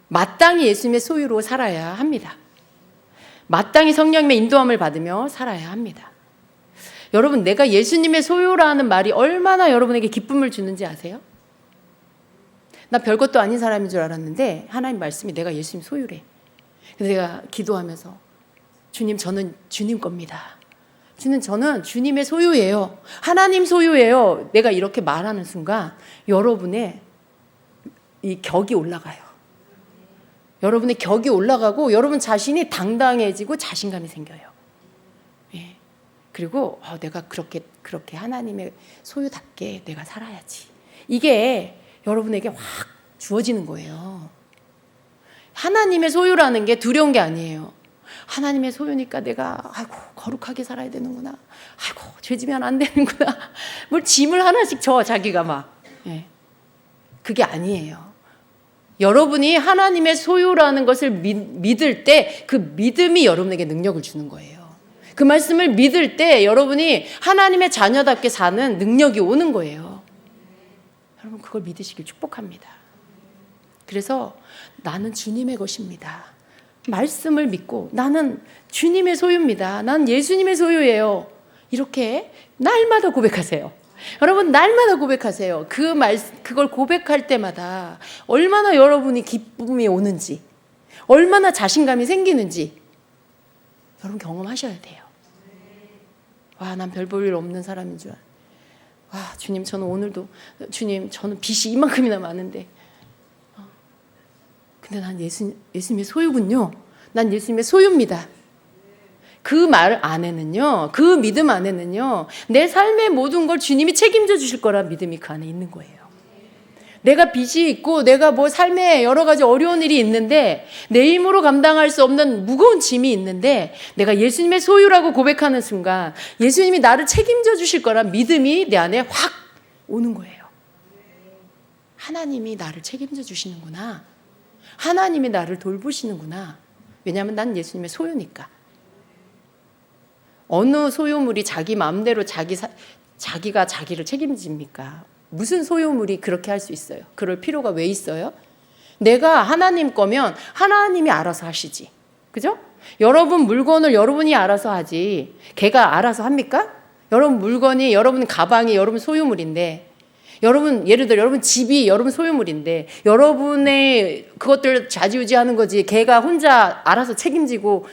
Speaker 1: 마땅히 예수님의 소유로 살아야 합니다. 마땅히 성령님의 인도함을 받으며 살아야 합니다. 여러분, 내가 예수님의 소유라는 말이 얼마나 여러분에게 기쁨을 주는지 아세요? 나 별것도 아닌 사람인 줄 알았는데 하나님 말씀이 내가 예수님 소유래. 그래서 내가 기도하면서 주님, 저는 주님 겁니다. 저는 주님의 소유예요. 하나님 소유예요. 내가 이렇게 말하는 순간 여러분의 이 격이 올라가요. 여러분의 격이 올라가고 여러분 자신이 당당해지고 자신감이 생겨요. 예. 그리고 내가 그렇게 하나님의 소유답게 내가 살아야지. 이게 여러분에게 확 주어지는 거예요. 하나님의 소유라는 게 두려운 게 아니에요. 하나님의 소유니까 내가 아이고 거룩하게 살아야 되는구나. 아이고 죄지면 안 되는구나. 뭘 짐을 하나씩 져 자기가 막. 예. 그게 아니에요. 여러분이 하나님의 소유라는 것을 믿을 때 그 믿음이 여러분에게 능력을 주는 거예요. 그 말씀을 믿을 때 여러분이 하나님의 자녀답게 사는 능력이 오는 거예요. 여러분 그걸 믿으시길 축복합니다. 그래서 나는 주님의 것입니다. 말씀을 믿고 나는 주님의 소유입니다. 난 예수님의 소유예요. 이렇게 날마다 고백하세요. 여러분 날마다 고백하세요. 그걸 고백할 때마다 얼마나 여러분이 기쁨이 오는지, 얼마나 자신감이 생기는지 여러분 경험하셔야 돼요. 와, 난 별 볼 일 없는 사람인 줄. 와, 주님 저는 오늘도 주님 저는 빚이 이만큼이나 많은데 근데 난 예수님의 소유군요. 난 예수님의 소유입니다. 그 말 안에는요, 그 믿음 안에는요, 내 삶의 모든 걸 주님이 책임져 주실 거란 믿음이 그 안에 있는 거예요. 내가 빚이 있고 내가 뭐 삶에 여러 가지 어려운 일이 있는데 내 힘으로 감당할 수 없는 무거운 짐이 있는데 내가 예수님의 소유라고 고백하는 순간 예수님이 나를 책임져 주실 거란 믿음이 내 안에 확 오는 거예요. 하나님이 나를 책임져 주시는구나. 하나님이 나를 돌보시는구나. 왜냐하면 난 예수님의 소유니까. 어느 소유물이 자기 마음대로 자기가 자기를 책임집니까? 무슨 소유물이 그렇게 할 수 있어요? 그럴 필요가 왜 있어요? 내가 하나님 거면 하나님이 알아서 하시지. 그죠? 여러분 물건을 여러분이 알아서 하지. 걔가 알아서 합니까? 여러분 물건이, 여러분 가방이 여러분 소유물인데, 여러분 예를 들어 여러분 집이 여러분 소유물인데 여러분의 그것들 좌지우지하는 거지. 걔가 혼자 알아서 책임지고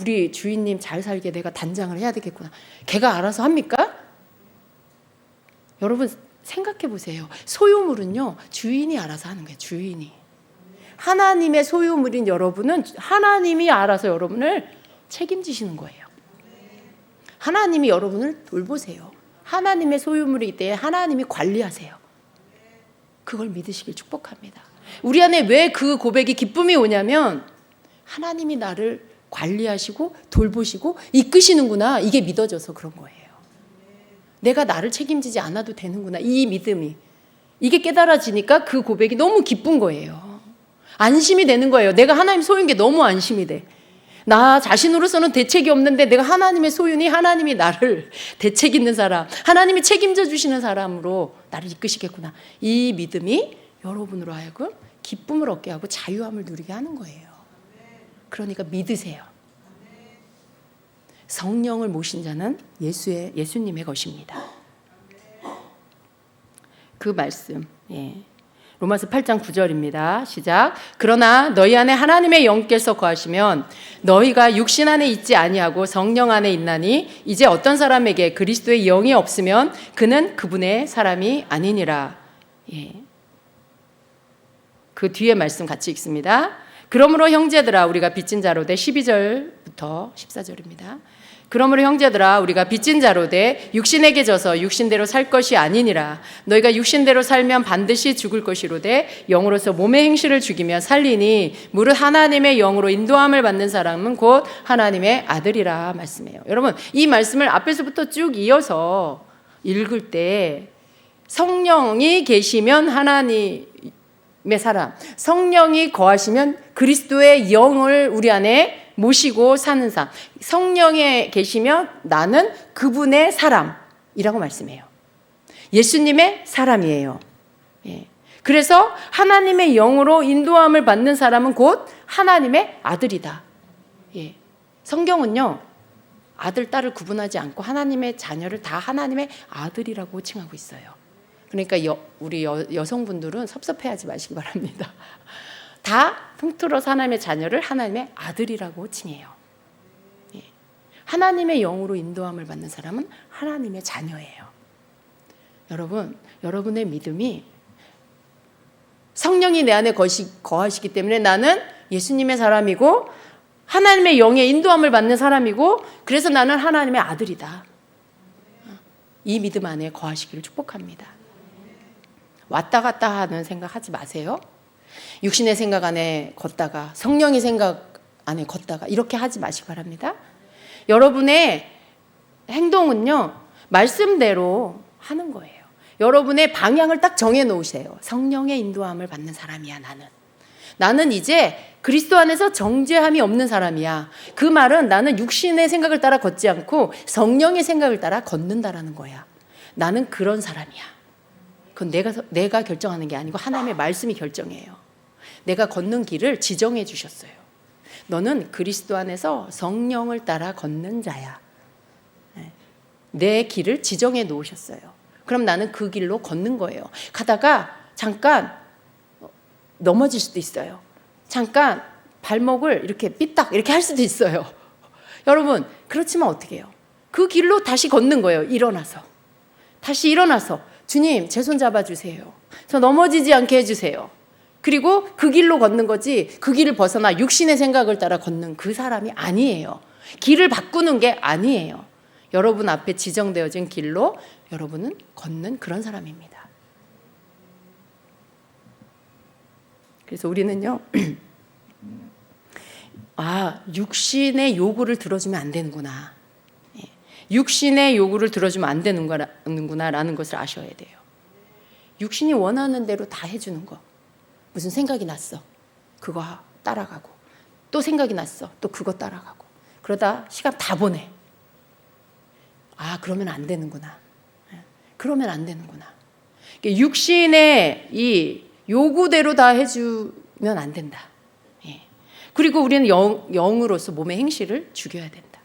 Speaker 1: 우리 주인님 잘 살게 내가 단장을 해야 되겠구나. 걔가 알아서 합니까? 여러분 생각해 보세요. 소유물은요 주인이 알아서 하는 거예요. 주인이. 하나님의 소유물인 여러분은 하나님이 알아서 여러분을 책임지시는 거예요. 하나님이 여러분을 돌보세요. 하나님의 소유물이기 때문에 하나님이 관리하세요. 그걸 믿으시길 축복합니다. 우리 안에 왜 그 고백이 기쁨이 오냐면 하나님이 나를 관리하시고 돌보시고 이끄시는구나. 이게 믿어져서 그런 거예요. 내가 나를 책임지지 않아도 되는구나. 이 믿음이. 이게 깨달아지니까 그 고백이 너무 기쁜 거예요. 안심이 되는 거예요. 내가 하나님 소유인 게 너무 안심이 돼. 나 자신으로서는 대책이 없는데 내가 하나님의 소유니 하나님이 나를 대책 있는 사람, 하나님이 책임져 주시는 사람으로 나를 이끄시겠구나. 이 믿음이 여러분으로 하여금 기쁨을 얻게 하고 자유함을 누리게 하는 거예요. 그러니까 믿으세요. 성령을 모신 자는 예수님의 것입니다. 그 말씀, 로마서 8장 9절입니다. 시작. 그러나 너희 안에 하나님의 영께서 거하시면 너희가 육신 안에 있지 아니하고 성령 안에 있나니 이제 어떤 사람에게 그리스도의 영이 없으면 그는 그분의 사람이 아니니라. 그 뒤에 말씀 같이 읽습니다. 그러므로 형제들아 우리가 빚진 자로 돼 12절부터 14절입니다. 그러므로 형제들아 우리가 빚진 자로 돼 육신에게 져서 육신대로 살 것이 아니니라. 너희가 육신대로 살면 반드시 죽을 것이로되 영으로서 몸의 행실을 죽이며 살리니 무릇 하나님의 영으로 인도함을 받는 사람은 곧 하나님의 아들이라 말씀해요. 여러분 이 말씀을 앞에서부터 쭉 이어서 읽을 때 성령이 계시면 하나님의 사람, 성령이 거하시면 그리스도의 영을 우리 안에 모시고 사는 삶. 성령에 계시면 나는 그분의 사람이라고 말씀해요. 예수님의 사람이에요. 그래서 하나님의 영으로 인도함을 받는 사람은 곧 하나님의 아들이다. 성경은요 아들, 딸을 구분하지 않고 하나님의 자녀를 다 하나님의 아들이라고 칭하고 있어요. 그러니까 우리 여성분들은 섭섭해하지 마시기 바랍니다. 다 통틀어서 하나님의 자녀를 하나님의 아들이라고 칭해요. 하나님의 영으로 인도함을 받는 사람은 하나님의 자녀예요. 여러분, 여러분의 믿음이 성령이 내 안에 거하시기 때문에 나는 예수님의 사람이고 하나님의 영의 인도함을 받는 사람이고 그래서 나는 하나님의 아들이다. 이 믿음 안에 거하시기를 축복합니다. 왔다 갔다 하는 생각하지 마세요. 육신의 생각 안에 걷다가 성령의 생각 안에 걷다가 이렇게 하지 마시기 바랍니다. 여러분의 행동은요, 말씀대로 하는 거예요. 여러분의 방향을 딱 정해 놓으세요. 성령의 인도함을 받는 사람이야, 나는 이제 그리스도 안에서 정죄함이 없는 사람이야. 그 말은 나는 육신의 생각을 따라 걷지 않고 성령의 생각을 따라 걷는다라는 거야. 나는 그런 사람이야. 그건 내가 결정하는 게 아니고 하나님의 말씀이 결정해요. 내가 걷는 길을 지정해 주셨어요. 너는 그리스도 안에서 성령을 따라 걷는 자야. 내 길을 지정해 놓으셨어요. 그럼 나는 그 길로 걷는 거예요. 가다가 잠깐 넘어질 수도 있어요. 잠깐 발목을 이렇게 삐딱 이렇게 할 수도 있어요. 여러분, 그렇지만 어떻게 해요? 그 길로 다시 걷는 거예요. 다시 일어나서 주님, 제 손 잡아주세요. 저 넘어지지 않게 해주세요. 그리고 그 길로 걷는 거지, 그 길을 벗어나 육신의 생각을 따라 걷는 그 사람이 아니에요. 길을 바꾸는 게 아니에요. 여러분 앞에 지정되어진 길로 여러분은 걷는 그런 사람입니다. 그래서 우리는요, 육신의 요구를 들어주면 안 되는구나. 육신의 요구를 들어주면 안 되는구나라는 것을 아셔야 돼요. 육신이 원하는 대로 다 해주는 거. 무슨 생각이 났어, 그거 따라가고, 또 생각이 났어, 또 그거 따라가고, 그러다 시간 다 보내. 그러면 안 되는구나. 그러면 안 되는구나. 육신의 이 요구대로 다 해주면 안 된다. 그리고 우리는 영으로서 몸의 행실을 죽여야 된다.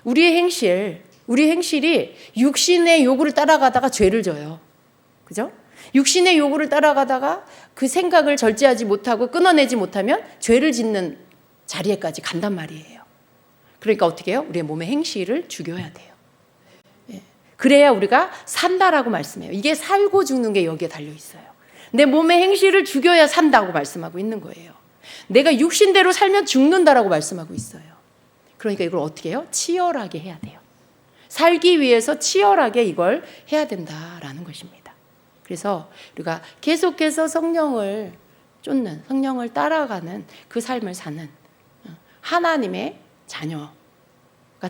Speaker 1: 우리 행실이 육신의 요구를 따라가다가 죄를 져요. 그죠? 육신의 요구를 따라가다가 그 생각을 절제하지 못하고 끊어내지 못하면 죄를 짓는 자리에까지 간단 말이에요. 그러니까 어떻게 해요? 우리의 몸의 행실을 죽여야 돼요. 그래야 우리가 산다라고 말씀해요. 이게 살고 죽는 게 여기에 달려 있어요. 내 몸의 행실을 죽여야 산다고 말씀하고 있는 거예요. 내가 육신대로 살면 죽는다라고 말씀하고 있어요. 그러니까 이걸 어떻게 해요? 치열하게 해야 돼요. 살기 위해서 치열하게 이걸 해야 된다라는 것입니다. 그래서 우리가 계속해서 성령을 쫓는, 성령을 따라가는 그 삶을 사는 하나님의 자녀가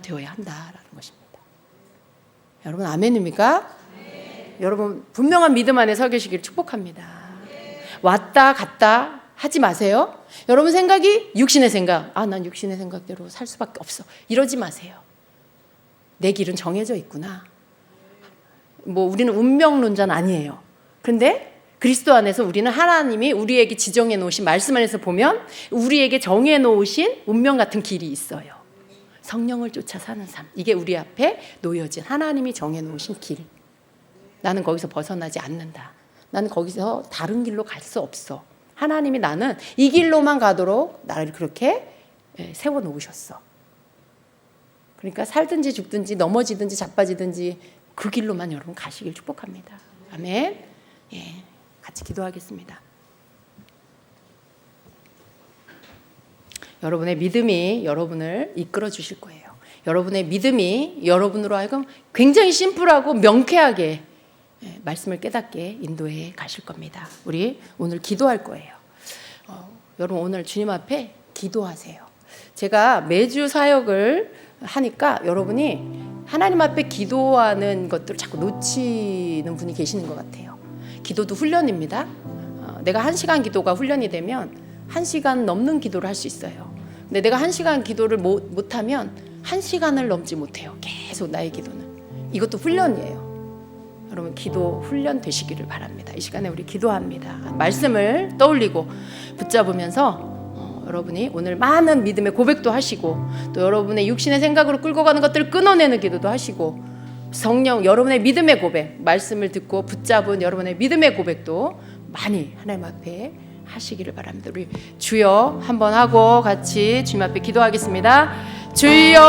Speaker 1: 되어야 한다라는 것입니다. 여러분 아멘입니까? 네. 여러분 분명한 믿음 안에 서 계시기를 축복합니다. 네. 왔다 갔다 하지 마세요. 여러분 생각이 육신의 생각, 난 육신의 생각대로 살 수밖에 없어, 이러지 마세요. 내 길은 정해져 있구나. 우리는 운명론자는 아니에요. 그런데 그리스도 안에서 우리는 하나님이 우리에게 지정해 놓으신 말씀 안에서 보면 우리에게 정해 놓으신 운명 같은 길이 있어요. 성령을 쫓아 사는 삶, 이게 우리 앞에 놓여진 하나님이 정해 놓으신 길. 나는 거기서 벗어나지 않는다. 나는 거기서 다른 길로 갈 수 없어. 하나님이 나는 이 길로만 가도록 나를 그렇게 세워놓으셨어. 그러니까 살든지 죽든지 넘어지든지 자빠지든지 그 길로만 여러분 가시길 축복합니다. 아멘. 같이 기도하겠습니다. 여러분의 믿음이 여러분을 이끌어 주실 거예요. 여러분의 믿음이 여러분으로 하여금 굉장히 심플하고 명쾌하게 말씀을 깨닫게 인도해 가실 겁니다. 우리 오늘 기도할 거예요. 여러분 오늘 주님 앞에 기도하세요. 제가 매주 사역을 하니까 여러분이 하나님 앞에 기도하는 것들을 자꾸 놓치는 분이 계시는 것 같아요. 기도도 훈련입니다. 내가 1시간 기도가 훈련이 되면 1시간 넘는 기도를 할 수 있어요. 근데 내가 1시간 기도를 못하면 1시간을 넘지 못해요. 계속 나의 기도는. 이것도 훈련이에요. 여러분 기도 훈련 되시기를 바랍니다. 이 시간에 우리 기도합니다. 말씀을 떠올리고 붙잡으면서 여러분이 오늘 많은 믿음의 고백도 하시고 또 여러분의 육신의 생각으로 끌고 가는 것들을 끊어내는 기도도 하시고 성령 여러분의 믿음의 고백, 말씀을 듣고 붙잡은 여러분의 믿음의 고백도 많이 하나님 앞에 하시기를 바랍니다. 우리 주여 한번 하고 같이 주님 앞에 기도하겠습니다. 주여